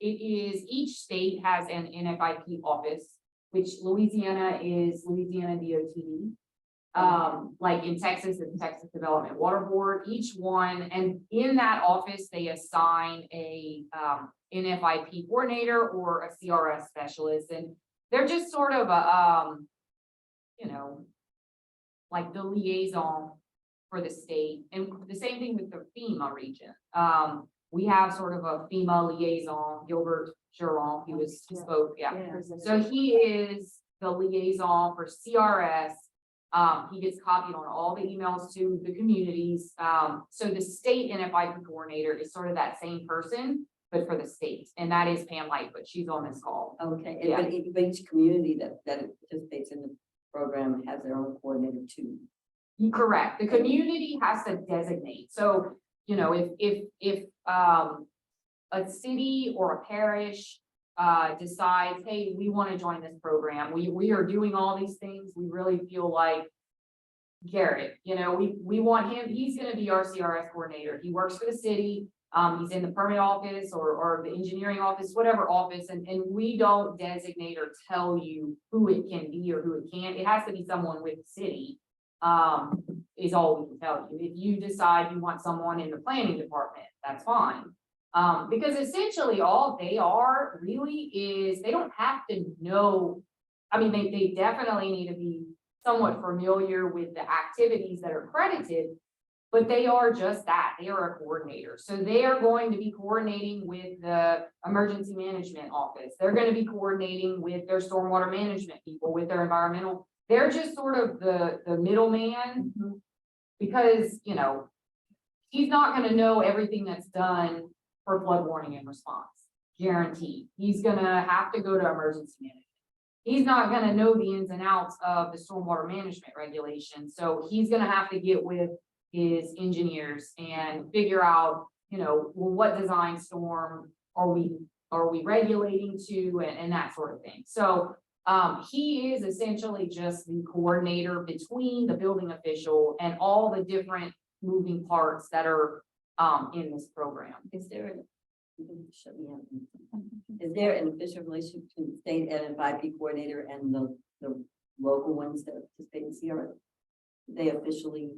each state has an NFIP office, which Louisiana is Louisiana DOT. Like in Texas, it's Texas Development Water Board, each one, and in that office, they assign a NFIP coordinator or a CRS specialist, and they're just sort of a, like the liaison for the state, and the same thing with the FEMA region. We have sort of a FEMA liaison, Gilbert Geron, he spoke, yeah. So he is the liaison for CRS. He gets copied on all the emails to the communities. So the state NFIP coordinator is sort of that same person, but for the state, and that is Pam Lightfoot. She's on this call. Okay, Yeah. but each community that participates in the program has their own coordinator too. Correct. The community has to designate. So, if a city or a parish decides, hey, we want to join this program, we are doing all these things, we really feel like Garrett, we want him, he's going to be our CRS coordinator. He works for the city. He's in the permit office or the engineering office, whatever office, and we don't designate or tell you who it can be or who it can't. It has to be someone with the city. Is all we can tell you. If you decide you want someone in the planning department, that's fine. Because essentially all they are really is, they don't have to know. I mean, they definitely need to be somewhat familiar with the activities that are credited, but they are just that, they are a coordinator. So they are going to be coordinating with the emergency management office. They're going to be coordinating with their stormwater management people, with their environmental. They're just sort of the middleman, because, he's not going to know everything that's done for flood warning and response, guaranteed. He's going to have to go to emergency management. He's not going to know the ins and outs of the stormwater management regulations. So he's going to have to get with his engineers and figure out, well, what design storm are we regulating to, and that sort of thing. So he is essentially just the coordinator between the building official and all the different moving parts that are in this program. Is there an official relationship between the state NFIP coordinator and the local ones that participate in CRS? They officially.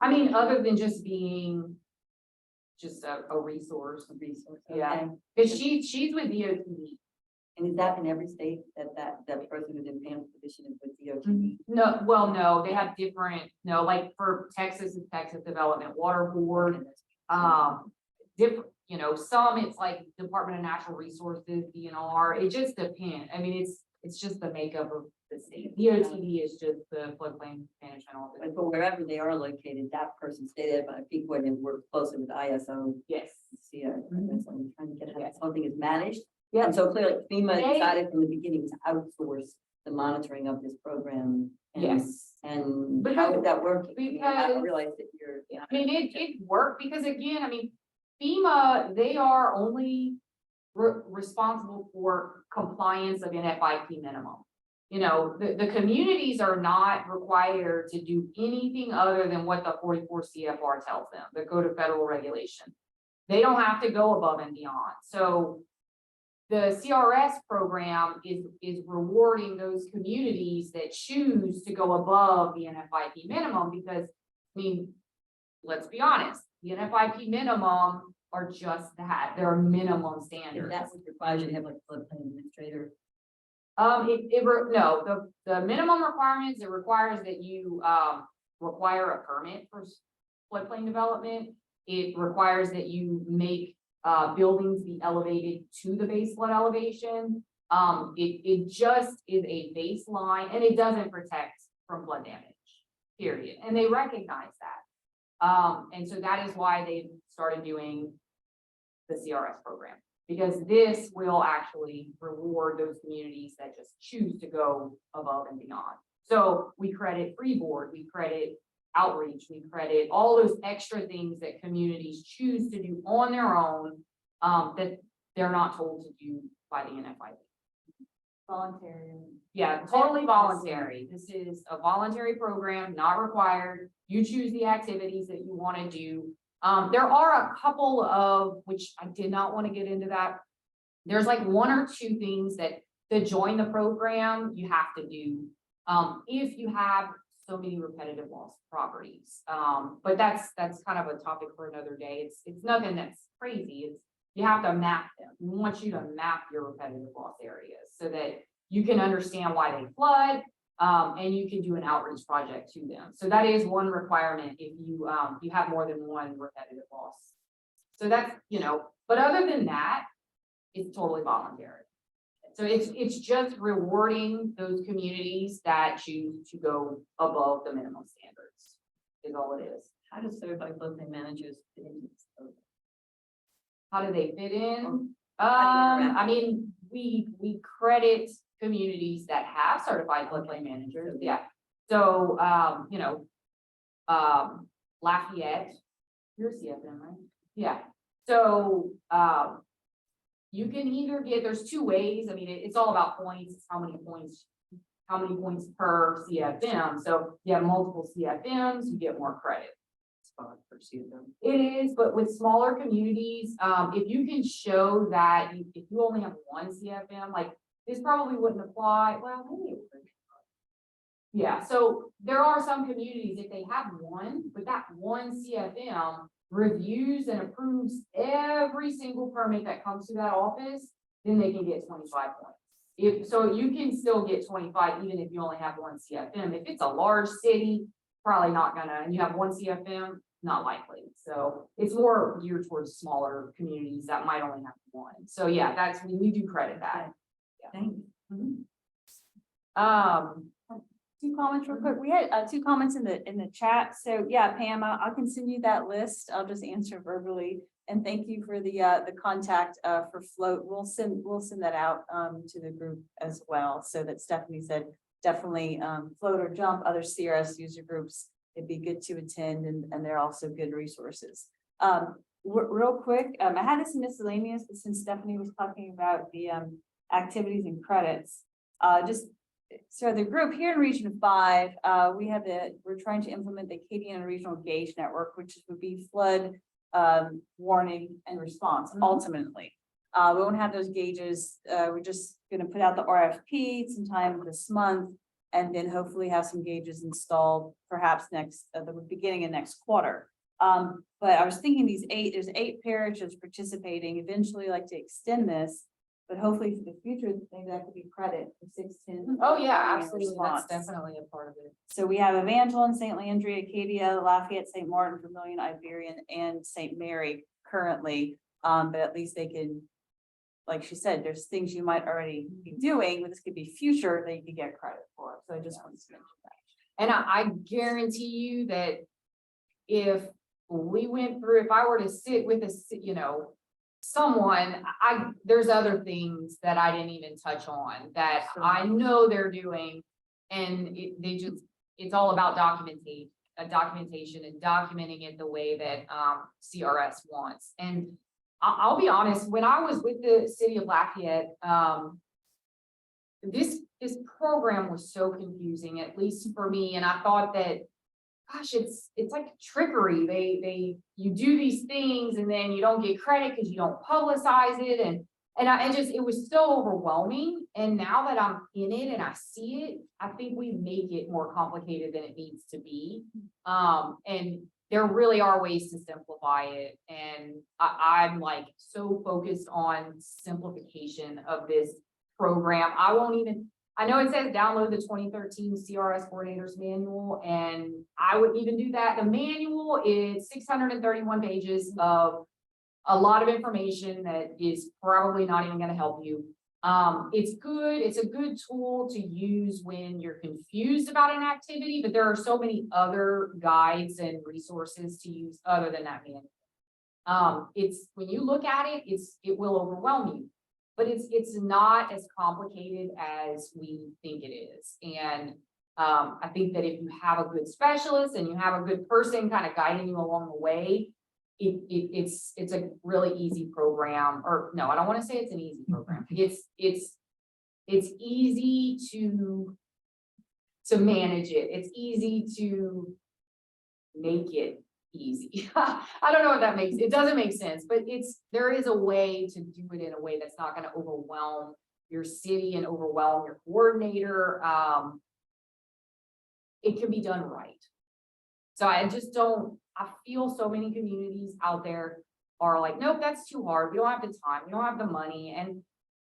I mean, other than just being just a resource. Yeah. Okay. Because she's with DOT. And is that in every state that person who's in Pam's position is with DOT? No, well, no, they have different, like for Texas, it's Texas Development Water Board. Different, some it's like Department of Natural Resources, DNR. It just depends. I mean, it's just the makeup of the state. DOTD is just the floodplain management office. But wherever they are located, that person stated by a coordinator works closely with ISO. Yes. CRS. That's what I'm trying to get at. Yes. Something is managed. Yeah. And so clearly FEMA They- decided from the beginning to outsource the monitoring of this program. And, Yes. And Because- how would that work? I because- realize that you're. I mean, it worked because again, I mean, FEMA, they are only responsible for compliance of NFIP minimum. The communities are not required to do anything other than what the 44 CFR tells them, the Code of Federal Regulation. They don't have to go above and beyond. So the CRS program is rewarding those communities that choose to go above the NFIP minimum because, I mean, let's be honest, the NFIP minimum are just that, they're minimum If standards. that would require you to have like a floodplain administrator. No, the minimum requirements, it requires that you, require a permit for floodplain development. It requires that you make, buildings be elevated to the base flood elevation. It just is a baseline and it doesn't protect from flood damage, period. And they recognize that. And so that is why they started doing the CRS program, because this will actually reward those communities that just choose to go above and beyond. So we credit Freeboard, we credit outreach, we credit all those extra things that communities choose to do on their own, that they're not told to do by the NFIP. Voluntary. Yeah, totally voluntary. This is a voluntary program, not required. You choose the activities that you want to do. There are a couple of, which I did not want to get into that. There's like one or two things that to join the program, you have to do. If you have so many repetitive loss properties. But that's kind of a topic for another day. It's nothing that's crazy. It's, you have to map them. We want you to map your repetitive loss areas so that you can understand why they flood. And you can do an outreach project to them. So that is one requirement if you have more than one repetitive loss. So that's, but other than that, it's totally voluntary. So it's just rewarding those communities that choose to go above the minimum standards is all it is. How does certified floodplain managers fit into this program? How do they fit in? how do you interact? I mean, we credit communities that have certified floodplain managers, yeah. So, Lafayette, you're CFM, right? Yeah. So, you can either get, there's two ways. I mean, it's all about points. It's how many points per CFM. So you have multiple CFMs, you get more credit. For CFM. It is, but with smaller communities, if you can show that if you only have one CFM, like this probably wouldn't apply. Well, maybe it would. Yeah, so there are some communities, if they have one, but that one CFM reviews and approves every single permit that comes to that office, then they can get 25 points. If so, you can still get 25 even if you only have one CFM. If it's a large city, probably not gonna, and you have one CFM, not likely. So it's more geared towards smaller communities that might only have one. So yeah, that's, we do credit that. Thank you. Two comments real quick. We had two comments in the chat. So yeah, Pam, I can send you that list. I'll just answer verbally. And thank you for the contact for float. We'll send that out to the group as well. So that Stephanie said definitely float or jump, other CRS user groups. It'd be good to attend and they're also good resources. Real quick, I had this miscellaneous, but since Stephanie was talking about the activities and credits, so the group here in Region 5, we're trying to implement the Acadian Regional Gauge Network, which would be flood warning and response ultimately. We won't have those gauges. We're just going to put out the RFP sometime this month, and then hopefully have some gauges installed perhaps the beginning of next quarter. But I was thinking there's 8 parishes participating. Eventually, like to extend this. But hopefully for the future, maybe that could be credit for 610. Oh yeah, absolutely. Response. That's definitely a part of it. So we have Evangeline, St. Landry, Acadia, Lafayette, St. Martin, Vermilion, Iberian, and St. Mary currently. But at least they can, like she said, there's things you might already be doing, but this could be future that you could get credit for. So I just wanted to mention that. And I guarantee you that if we went through, if I were to sit with someone, there's other things that I didn't even touch on that I know they're doing. And it's all about documentation and documenting it the way that CRS wants. And I'll be honest, when I was with the city of Lafayette, this program was so confusing, at least for me. And I thought that, gosh, it's like trickery. You do these things and then you don't get credit because you don't publicize it. And it was so overwhelming. And now that I'm in it and I see it, I think we make it more complicated than it needs to be. And there really are ways to simplify it. And I'm like so focused on simplification of this program. I know it says download the 2013 CRS Coordinators Manual, and I wouldn't even do that. The manual is 631 pages of a lot of information that is probably not even gonna help you. It's good, it's a good tool to use when you're confused about an activity, but there are so many other guides and resources to use other than that manual. It's, when you look at it, it will overwhelm you, but it's not as complicated as we think it is. And I think that if you have a good specialist and you have a good person kind of guiding you along the way, it's a really easy program. Or no, I don't want to say it's an easy program. It's easy to manage it. It's easy to make it easy. I don't know if that it doesn't make sense, but there is a way to do it in a way that's not going to overwhelm your city and overwhelm your coordinator. It can be done right. So I feel so many communities out there are like, nope, that's too hard. We don't have the time. We don't have the money. And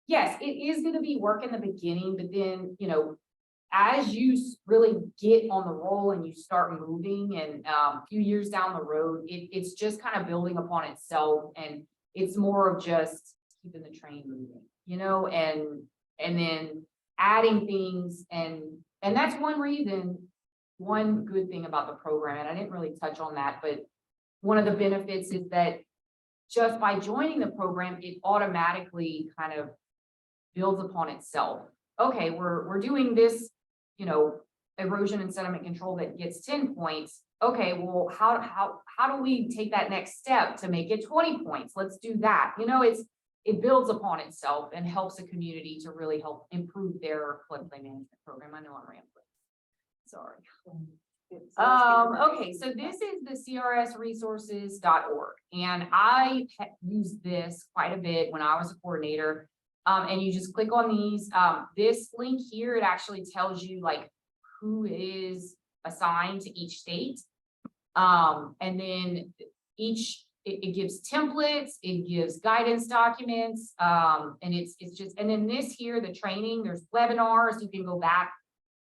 yes, it is going to be work in the beginning, but then, as you really get on the roll and you start moving and a few years down the road, it's just kind of building upon itself. And it's more of just keeping the train moving, and then adding things. And that's one good thing about the program, and I didn't really touch on that, but one of the benefits is that just by joining the program, it automatically kind of builds upon itself. Okay, we're doing this, erosion and sediment control that gets 10 points. Okay, well, how do we take that next step to make it 20 points? Let's do that. It builds upon itself and helps a community to really help improve their floodplain management program. I know I'm rambling. Sorry. Okay, so this is the crsresources.org, and I used this quite a bit when I was a coordinator. And you just click on these. This link here, it actually tells you like who is assigned to each state. And then it gives templates, it gives guidance documents, and it's just, and then this here, the training, there's webinars. You can go back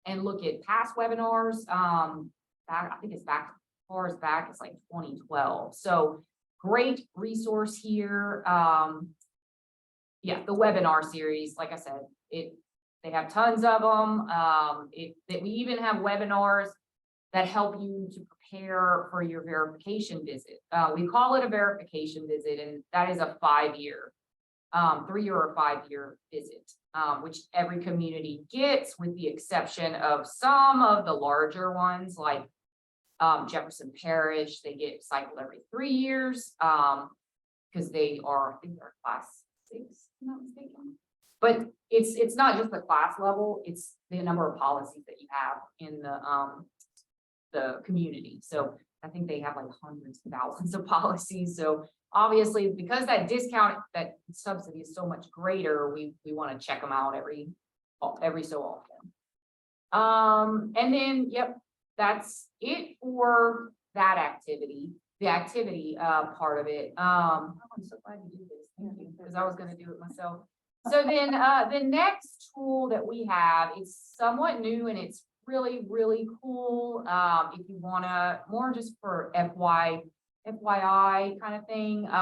and look at past webinars. I think it's back, as far as back, it's like 2012. So great resource here. Yeah, the webinar series, like I said, they have tons of them. That we even have webinars that help you to prepare for your verification visit. We call it a verification visit, and that is a 5-year, 3-year or 5-year visit, which every community gets, with the exception of some of the larger ones like Jefferson Parish. They get cycled every 3 years because I think they're class 6, if I'm not mistaken. But it's not just the class level, it's the number of policies that you have in the community. So I think they have like hundreds of thousands of policies. So obviously, because that that subsidy is so much greater, we want to check them out every so often. And then, yep, that's it for that activity. The activity part of it. I'm so glad you do this. Thank you, because I was going to do it myself. So then the next tool that we have is somewhat new, and it's really, really cool. If you want to, more just for FYI kind of thing. Okay,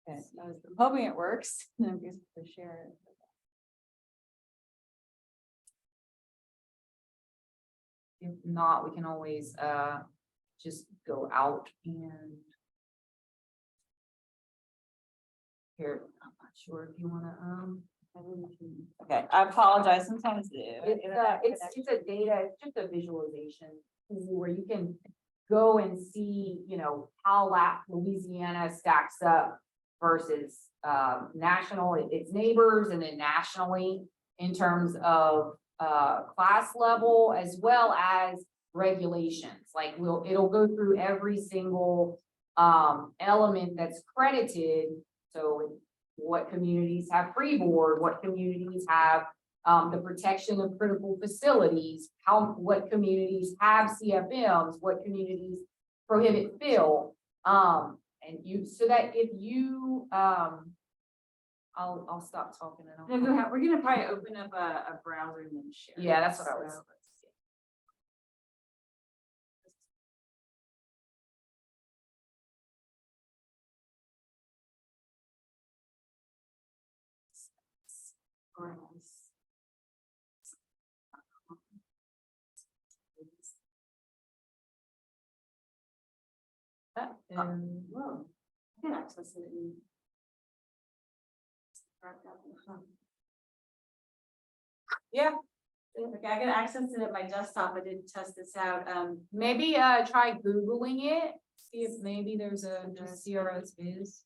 I'm hoping it works. I'm just to share it. If not, we can always just go out and here. I'm not sure if you want to Okay, I apologize. Sometimes it's a data, it's just a visualization tool where you can go and see, how Louisiana stacks up versus national, its neighbors, and then nationally in terms of class level, as well as regulations. Like it'll go through every single element that's credited. So what communities have free board, what communities have the protection of critical facilities, what communities have CFMs, what communities prohibit fill. And you, so that if you, I'll stop talking and No, go I'll. ahead. We're gonna probably open up a browser and then share. Yeah, that's what I was. So- Whoa, I can access it in. Yeah. Okay, I can access it at my desktop. I didn't test this out. Maybe try Googling it, see if maybe there's a just CRS Viz.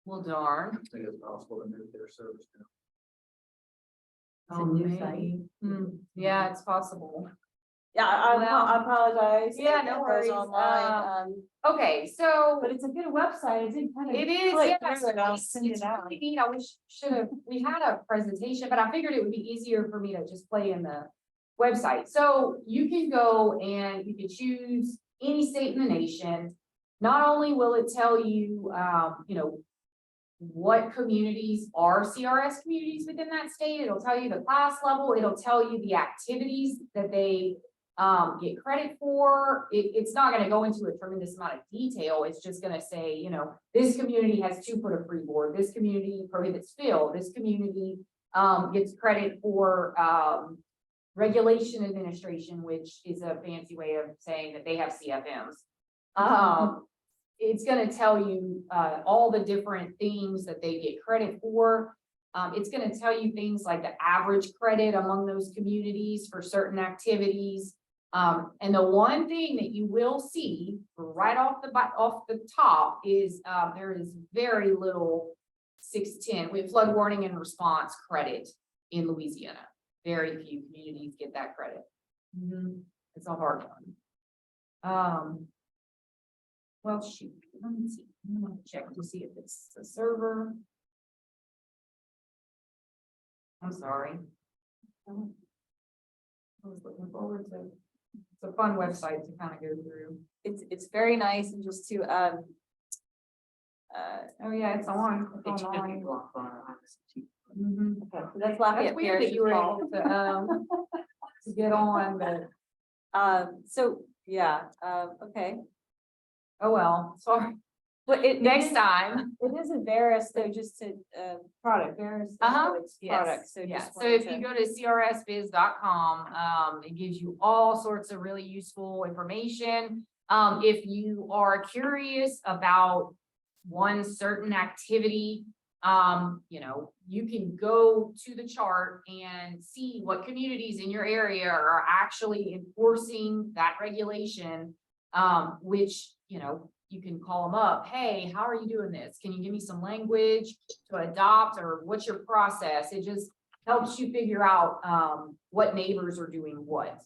Well, darn. I think it's possible to move their service now. It's a Oh, new maybe. site. Yeah, it's possible. Yeah, I Well, apologize. yeah, It no goes worries. Online, Okay, so but it's a good website. I did kind of. it is, click yeah, through it. I'll it's send it out. really neat. I wish, we had a presentation, but I figured it would be easier for me to just play in the website. So you can go and you can choose any state in the nation. Not only will it tell you, you know, what communities are CRS communities within that state, it'll tell you the class level, it'll tell you the activities that they get credit for. It's not gonna go into a tremendous amount of detail. It's just gonna say, you know, this community has 2 foot of free board, this community prohibits fill, this community gets credit for regulation administration, which is a fancy way of saying that they have CFMs. It's gonna tell you all the different things that they get credit for. It's gonna tell you things like the average credit among those communities for certain activities. And the one thing that you will see right off the top is there is very little 610 with flood warning and response credit in Louisiana. Very few communities get that credit. It's a hard one. Well, shoot, let me see. I'm gonna check to see if it's the server. I'm sorry. I was looking forward to, it's a fun website to kind of go through. It's very nice and just to, Oh, yeah, it's on. It It's should be online. blocked on our ICT. Mhm. okay, so that's That's Lafayette weird that Parish's you were fault. able to get on, but, So, yeah, okay. oh, well, sorry. But Next time. It is a Veris, though, just to, product, Veris. It's product, so Yeah, just so wanted if to- you go to crsbiz.com, it gives you all sorts of really useful information. If you are curious about one certain activity, you know, you can go to the chart and see what communities in your area are actually enforcing that regulation. Which, you know, you can call them up. Hey, how are you doing this? Can you give me some language to adopt, or what's your process? It just helps you figure out what neighbors are doing what.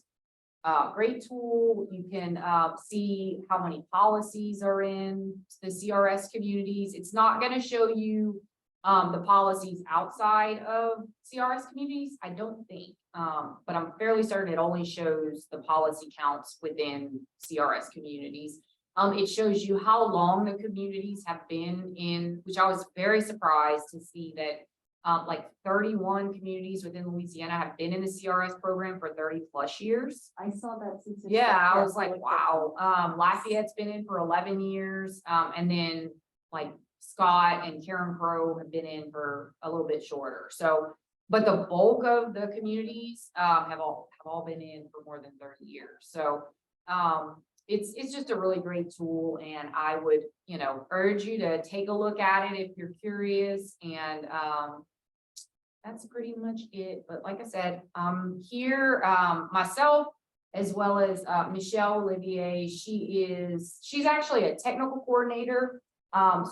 Great tool. You can see how many policies are in the CRS communities. It's not going to show you the policies outside of CRS communities, I don't think. But I'm fairly certain it only shows the policy counts within CRS communities. It shows you how long the communities have been in, which I was very surprised to see that like 31 communities within Louisiana have been in the CRS program for 30+ years. I saw that. Since it's- Yeah, I yes, was like, looked at wow. Lafayette's been in for 11 years. And then like Scott and Karen Crow have been in for a little bit shorter. So, but the bulk of the communities have all been in for more than 30 years. So it's just a really great tool, and I would, you know, urge you to take a look at it if you're curious. And that's pretty much it. But like I said, here myself, as well as Michelle Olivier, she's actually a technical coordinator.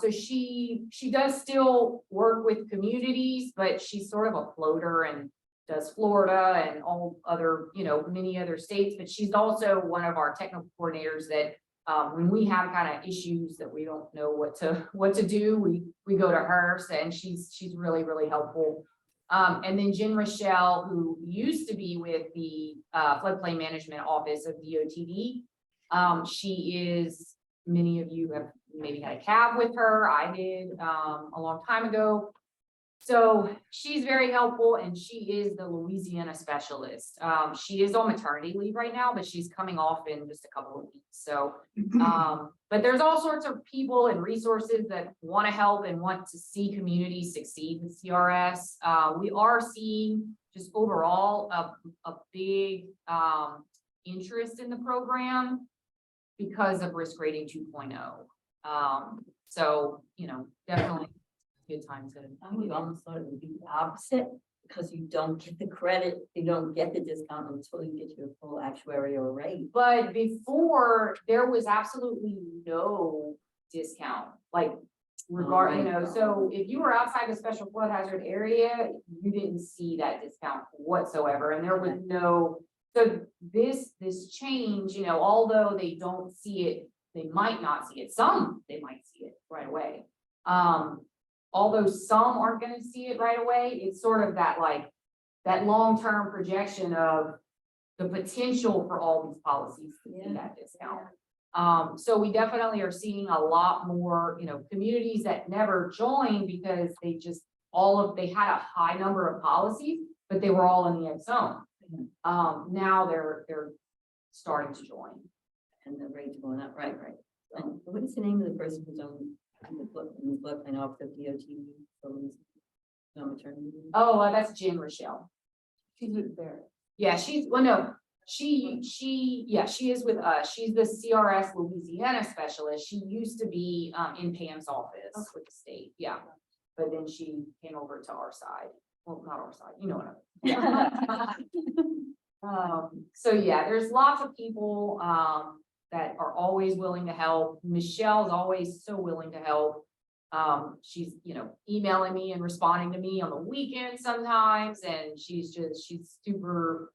So she does still work with communities, but she's sort of a floater and does Florida and all other, many other states, but she's also one of our technical coordinators that when we have kind of issues that we don't know what to do, we go to her, and she's really, really helpful. And then Jen Rochelle, who used to be with the floodplain management office of DOTD. She is, many of you have maybe had a cab with her. I did a long time ago. So she's very helpful, and she is the Louisiana specialist. She is on maternity leave right now, but she's coming off in just a couple of weeks. So, but there's all sorts of people and resources that want to help and want to see communities succeed with CRS. We are seeing just overall a big interest in the program because of risk rating 2.0. So, definitely good time to. I would almost thought it would be the opposite, because you don't get the credit, you don't get the discount until you get your full actuarial rate. But before, there was absolutely no discount, like so if you were outside the special flood hazard area, you didn't see that discount whatsoever, and there was no, so this change, although they don't see it, they might not see it, they might see it right away. Although some aren't gonna see it right away, it's sort of that long-term projection of the potential for all these policies to see that discount. So we definitely are seeing a lot more, communities that never joined because they had a high number of policies, but they were all in the X zone. Now they're starting to join. And the rate's going up, right. And what is the name of the person who's on the floodplain office of DOT? Maternity leave? Oh, that's Jen Rochelle. She's with Barrett. Yeah, she is with us. She's the CRS Louisiana specialist. She used to be in Pam's office with the state, yeah. But then she came over to our side. Well, not our side, you know what I mean. So yeah, there's lots of people that are always willing to help. Michelle's always so willing to help. She's, emailing me and responding to me on the weekend sometimes, and she's super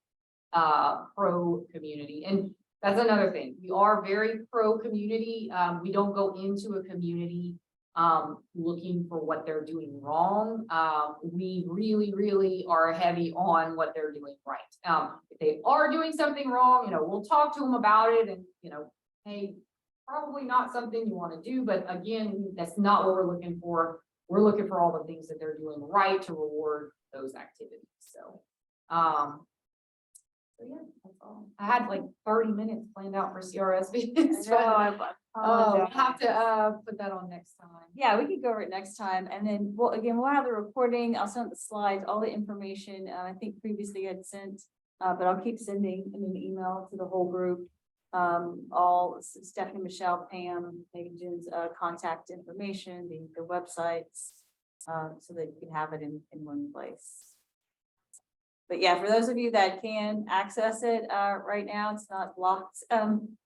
pro community. And that's another thing. We are very pro community. We don't go into a community looking for what they're doing wrong. We really, really are heavy on what they're doing right. If they are doing something wrong, we'll talk to them about it, and hey, probably not something you want to do, but again, that's not what we're looking for. We're looking for all the things that they're doing right to reward those activities. So yeah, that's all. I had like 30 minutes planned out for CRS. So I'll have to put that on next time. Yeah, we could go over it next time, and then we'll have the recording. I'll send the slides, all the information. I think previously I'd sent, but I'll keep sending in an email to the whole group. All Stephanie, Michelle, Pam, maybe Jen's contact information, the websites, so that you can have it in one place. But yeah, for those of you that can access it right now, it's not blocked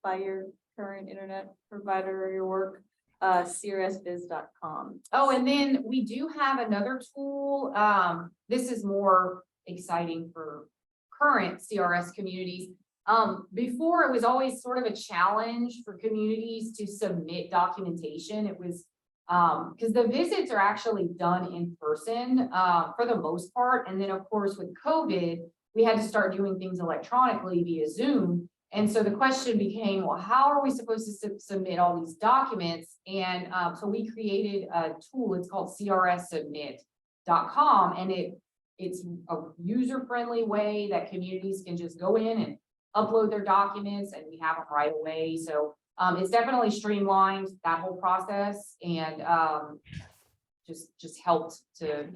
by your current internet provider or your work. CRSbiz.com. Oh, and then we do have another tool. This is more exciting for current CRS communities. Before, it was always sort of a challenge for communities to submit documentation. It was because the visits are actually done in person for the most part. And then of course with COVID, we had to start doing things electronically via Zoom. And so the question became, well, how are we supposed to submit all these documents? And so we created a tool, it's called CRSsubmit.com. And it's a user-friendly way that communities can just go in and upload their documents, and we have them right away. So it's definitely streamlined that whole process, and just helped to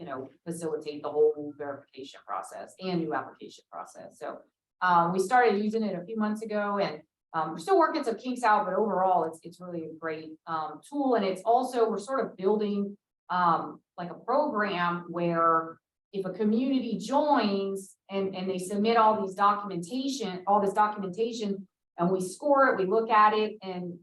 facilitate the whole verification process and new application process. So we started using it a few months ago, and we're still working some kinks out, but overall it's really a great tool. And it's also, we're sort of building like a program where if a community joins and they submit all this documentation, and we score it, we look at it, and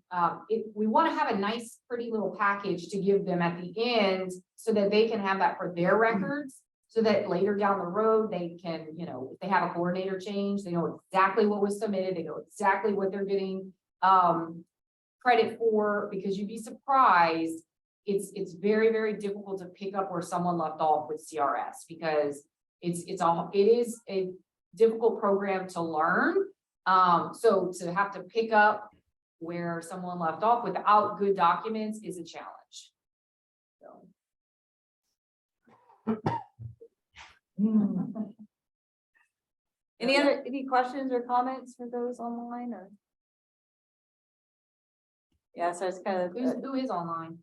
we want to have a nice, pretty little package to give them at the end so that they can have that for their records, so so that later down the road, they can, you know, if they have a coordinator change, they know exactly what was submitted, they know exactly what they're getting credit for, because you'd be surprised. It's very, very difficult to pick up where someone left off with CRS, because it is a difficult program to learn. So to have to pick up where someone left off without good documents is a challenge. So. Any questions or comments for those online or? Yeah, so it's kind of, Who is online?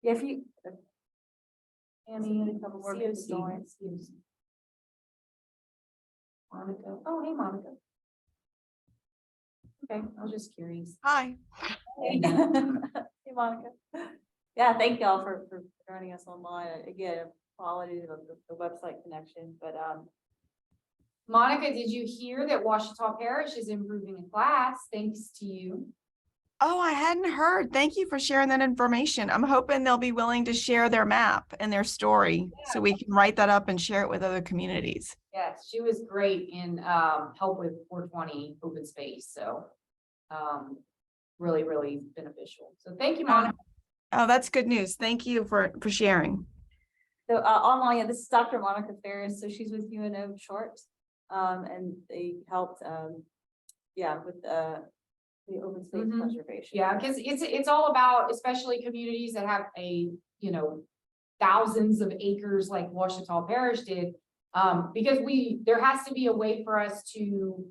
if you, Annie, a couple more people join. Monica. Oh, hey, Monica. Okay, I was just curious. Hi. Hey, Monica. Yeah, thank y'all for joining us online. Again, quality of the website connection, but, Monica, did you hear that Washita Parish is improving in class thanks to you? Oh, I hadn't heard. Thank you for sharing that information. I'm hoping they'll be willing to share their map and their story so we can write that up and share it with other communities. Yes, she was great in help with 420 open space. So really, really beneficial. So thank you, Monica. Oh, that's good news. Thank you for sharing. so, online, yeah, this is Dr. Monica Ferris. So she's with UNO Chart. And they helped, with, the open space Mhm. conservation. Yeah, because it's all about, especially communities that have thousands of acres like Washita Parish did. Because there has to be a way for us to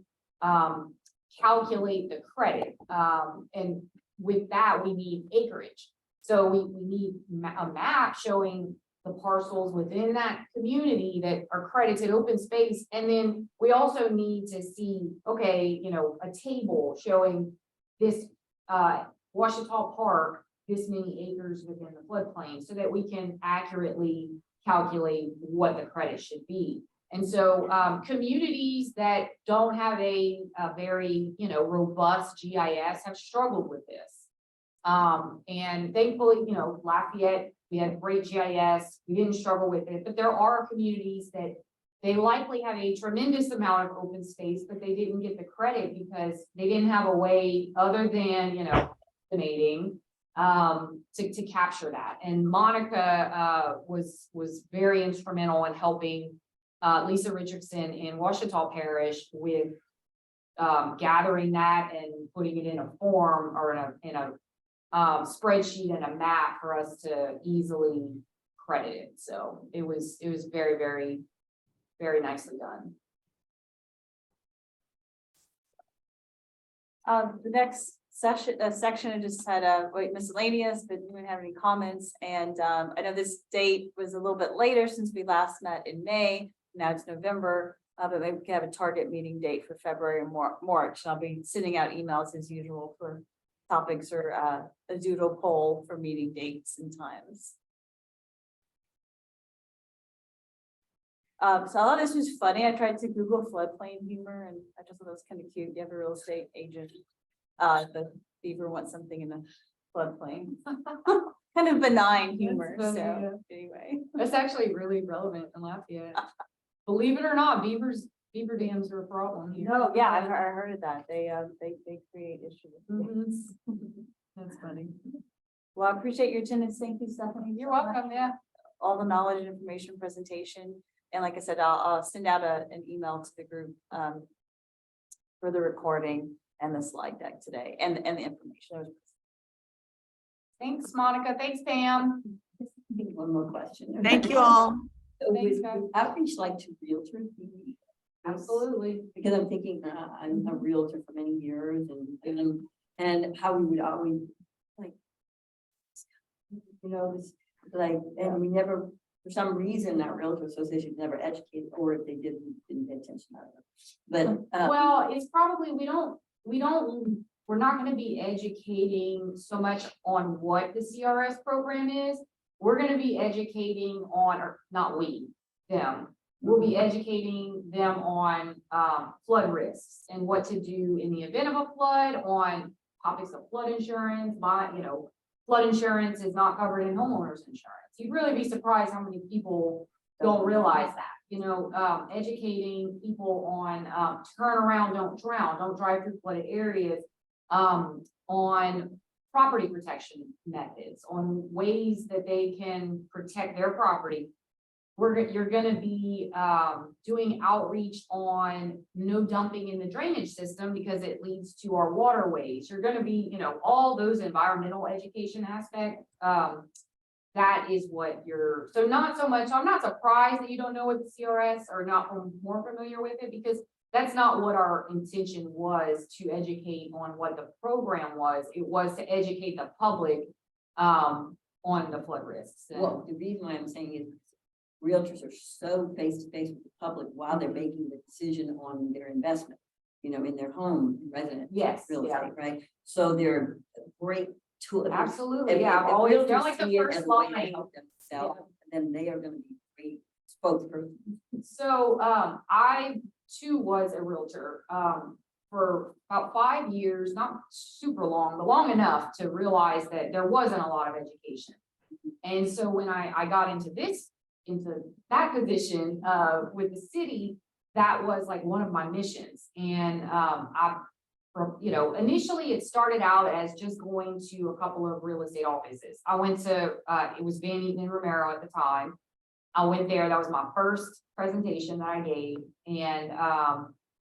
calculate the credit. And with that, we need acreage. So we need a map showing the parcels within that community that are credited open space. And then we also need to see, okay, a table showing this Washita Park, this many acres within the floodplain, so that we can accurately calculate what the credit should be. And so communities that don't have a very, robust GIS have struggled with this. And thankfully, Lafayette, we had great GIS, we didn't struggle with it, but there are communities that they likely have a tremendous amount of open space, but they didn't get the credit because they didn't have a way other than, estimating to capture that. And Monica was very instrumental in helping Lisa Richardson in Washita Parish with gathering that and putting it in a form or in a spreadsheet and a map for us to easily credit it. So it was very, very, very nicely done. The next section I just had miscellaneous, but we didn't have any comments. And I know this date was a little bit later since we last met in May. Now it's November, but maybe we can have a target meeting date for February and March. I'll be sending out emails as usual for topics or a doodle poll for meeting dates and times. So I thought this was funny. I tried to Google floodplain humor and I just thought it was kind of cute. You have a real estate agent. The beaver wants something in a floodplain. Kind of benign humor. That's funny, So yeah. anyway. That's actually really relevant in Lafayette. Believe it or not, beaver dams are a problem here. No, yeah, I heard of that. They create issues. Mhm. That's funny. Well, I appreciate your attendance. Thank you, Stephanie. You're welcome, yeah. All the knowledge and information presentation. And like I said, I'll send out an email to the group for the recording and the slide deck today and the information. Thanks, Monica. Thanks, Pam. One more question. Thank you all. So Thanks, with guys. outreach like to realtors. Absolutely. Because I'm thinking, I'm a realtor for many years and how we would always like, this, like, and we never, for some reason, our realtor association never educated, or if they didn't pay attention. But, Well, it's probably, we're not gonna be educating so much on what the CRS program is. We're gonna be educating on, or not we, them. We'll be educating them on flood risks and what to do in the event of a flood, on topics of flood insurance. Flood insurance is not covered in homeowners insurance. You'd really be surprised how many people don't realize that, educating people on, turn around, don't drown, don't drive through flooded areas. On property protection methods, on ways that they can protect their property. You're gonna be, doing outreach on no dumping in the drainage system because it leads to our waterways. You're gonna be, all those environmental education aspect. That is what so not so much, I'm not surprised that you don't know what the CRS or not more familiar with it, because that's not what our intention was, to educate on what the program was. It was to educate the public, on the flood risks. And- Well, the reason why I'm saying is realtors are so face to face with the public while they're making the decision on their investment, in their home, residence. Yes, Real yeah. estate, right? So they're a great tool. Absolutely, If- yeah, if I've always, they're realtors like the see it first as a way to line. help them sell, then they are gonna be great spokesperson. So, I too was a realtor, for about 5 years, not super long, but long enough to realize that there wasn't a lot of education. And so when I got into that position, with the city, that was like one of my missions. And, initially it started out as just going to a couple of real estate offices. I went to, it was Van Eaton and Romero at the time. I went there, that was my first presentation that I gave, and,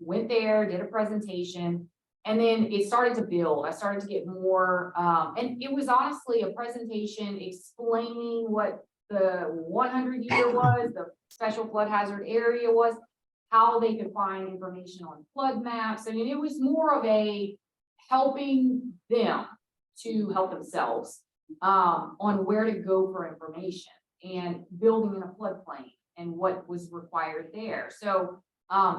went there, did a presentation, and then it started to build. I started to get more, and it was honestly a presentation explaining what the 100-year was, the special flood hazard area was, how they could find information on flood maps. I mean, it was more of a helping them to help themselves, on where to go for information and building in a floodplain and what was required there. So,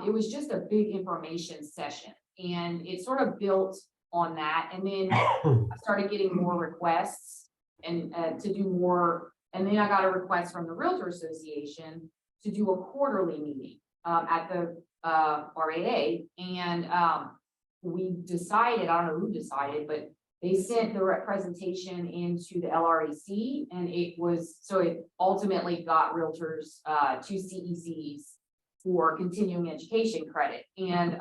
it was just a big information session, and it sort of built on that. And then I started getting more requests and, to do more. And then I got a request from the Realtor Association to do a quarterly meeting, at the, RAA. And, we decided, I don't know who decided, but they sent the presentation into the LREC, and it ultimately got realtors, 2 CECs for continuing education credit. And,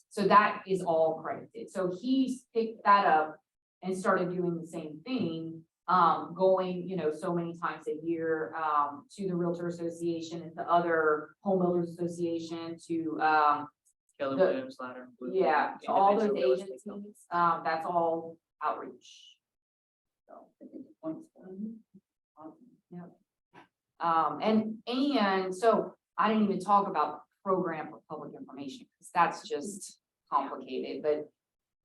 so that is all credited. So he picked that up and started doing the same thing, going, so many times a year, to the Realtor Association and to other homeowners association, to, Keller The- Williams ladder. yeah, to all those Individual real estate agencies, companies. that's all outreach. So I think the point's And so I didn't even talk about the program for public information, because that's just complicated, but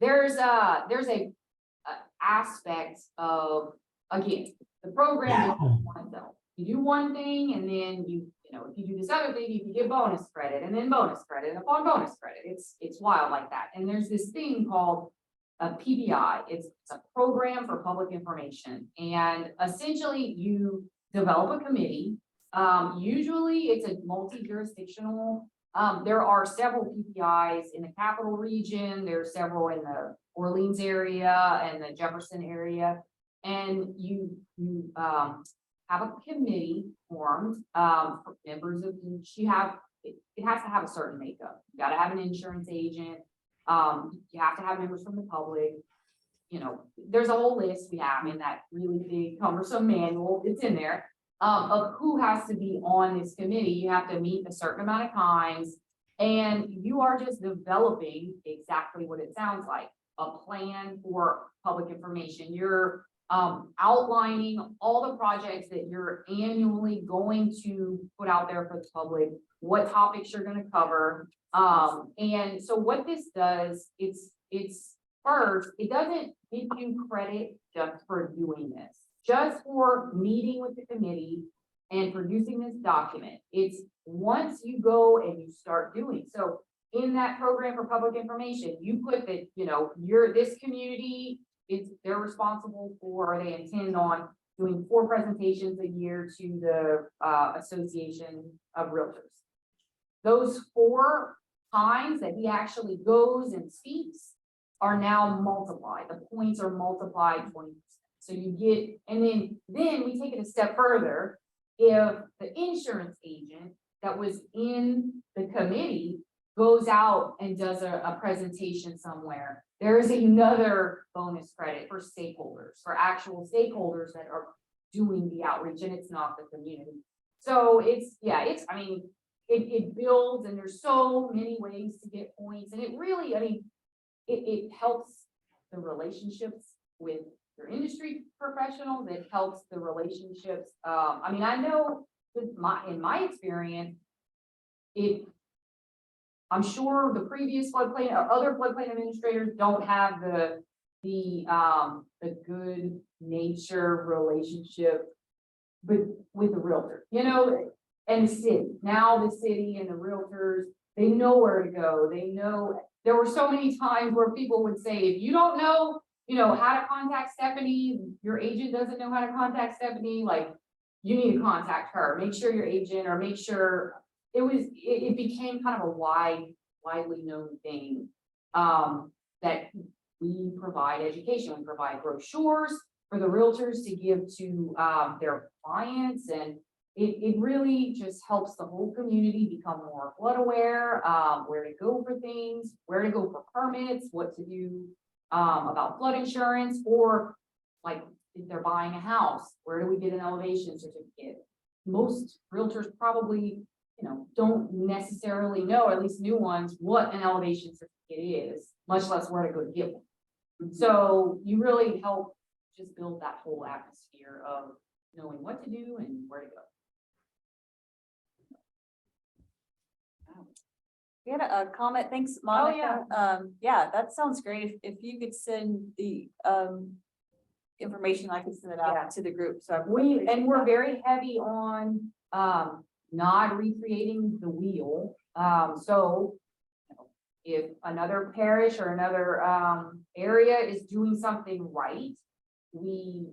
there's a aspect of, again, the program is on itself. You do one thing, and then if you do this other thing, you can get bonus credit, and then bonus credit upon bonus credit. It's wild like that. And there's this thing called a PBI. It's a program for public information, and essentially you develop a committee. Usually it's a multi-jurisdictional. There are several PPIs in the capital region. There are several in the Orleans area and the Jefferson area. And you have a committee formed, for members of each. It has to have a certain makeup. You gotta have an insurance agent. You have to have members from the public. There's a whole list we have in that really big cumbersome manual. It's in there. Of who has to be on this committee. You have to meet a certain amount of times, and you are just developing exactly what it sounds like, a plan for public information. You're outlining all the projects that you're annually going to put out there for the public, what topics you're going to cover. And so what this does, it's first, it doesn't give you credit just for doing this. Just for meeting with the committee and producing this document. It's once you go and you start doing. So in that program for public information, you put that, this community they're responsible for, they intend on doing 4 presentations a year to the Association of Realtors. Those 4 times that he actually goes and speaks are now multiplied. The points are multiplied 20%. So you get, and then we take it a step further. If the insurance agent that was in the committee goes out and does a presentation somewhere, there is another bonus credit for stakeholders, for actual stakeholders that are doing the outreach, and it's not the community. So it's, yeah, it's, I mean, it builds, and there's so many ways to get points, and it really, I mean, it helps the relationships with your industry professionals, it helps the relationships, I mean, I know with in my experience, I'm sure the previous floodplain or other floodplain administrators don't have the good nature relationship with the realtor, you know, and the city. Now the city and the realtors, they know where to go. They know, there were so many times where people would say, if you don't know, you know, how to contact Stephanie, your agent doesn't know how to contact Stephanie, like, you need to contact her, make sure your agent, or make sure, it became kind of a widely known thing, that we provide education, we provide brochures for the realtors to give to, their clients, and it really just helps the whole community become more flood aware, where to go for things, where to go for permits, what to do, about flood insurance, or like if they're buying a house, where do we get an elevation certificate? Most realtors probably, you know, don't necessarily know, or at least new ones, what an elevation certificate is, much less where to go to get one. So you really help just build that whole atmosphere of knowing what to do and where to go. We had a comment, thanks, Monica. Yeah, that sounds great. If you could send the, information, I could send it Yeah. out to the group, so. We're very heavy on, not recreating the wheel. So if another parish or another, area is doing something right, we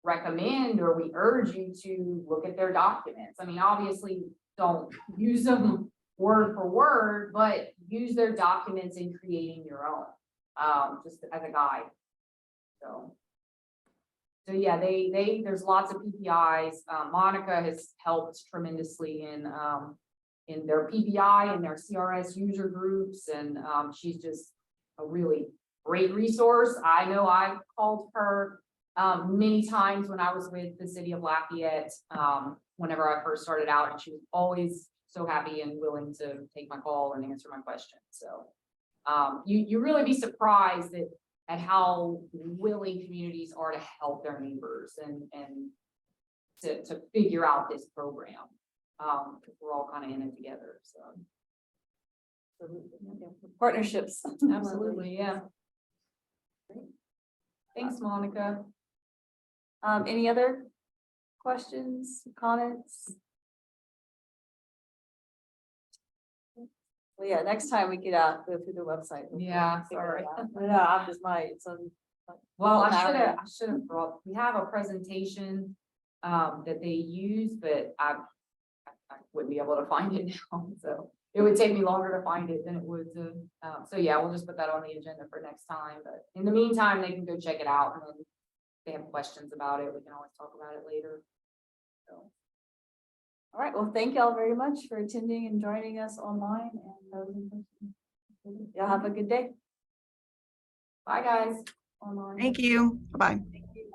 recommend, or we urge you to look at their documents. I mean, obviously, don't use them word for word, but use their documents in creating your own, just as a guide. So yeah, there's lots of PPIs. Monica has helped tremendously in their PPI and their CRS user groups, and she's just a really great resource. I know I've called her many times when I was with the city of Lafayette, whenever I first started out, and she was always so happy and willing to take my call and answer my questions. So you really be surprised at how willing communities are to help their neighbors and to figure out this program. Because we're all kind of in it together. So Partnerships. absolutely, yeah. Thanks, Monica. Any other questions, comments? Well, yeah, next time we get out, go through the website. Yeah, sorry. No, I'm just Well, I Louder. should have brought, we have a presentation that they use, but I wouldn't be able to find it now. So it would take me longer to find it than it would to, so yeah, we'll just put that on the agenda for next time. But in the meantime, they can go check it out, and then if they have questions about it, we can always talk about it later. So. all right, well, thank y'all very much for attending and joining us online and those in person. Y'all have a good day. Bye, guys. Online. Thank you. Bye-bye. Thank you.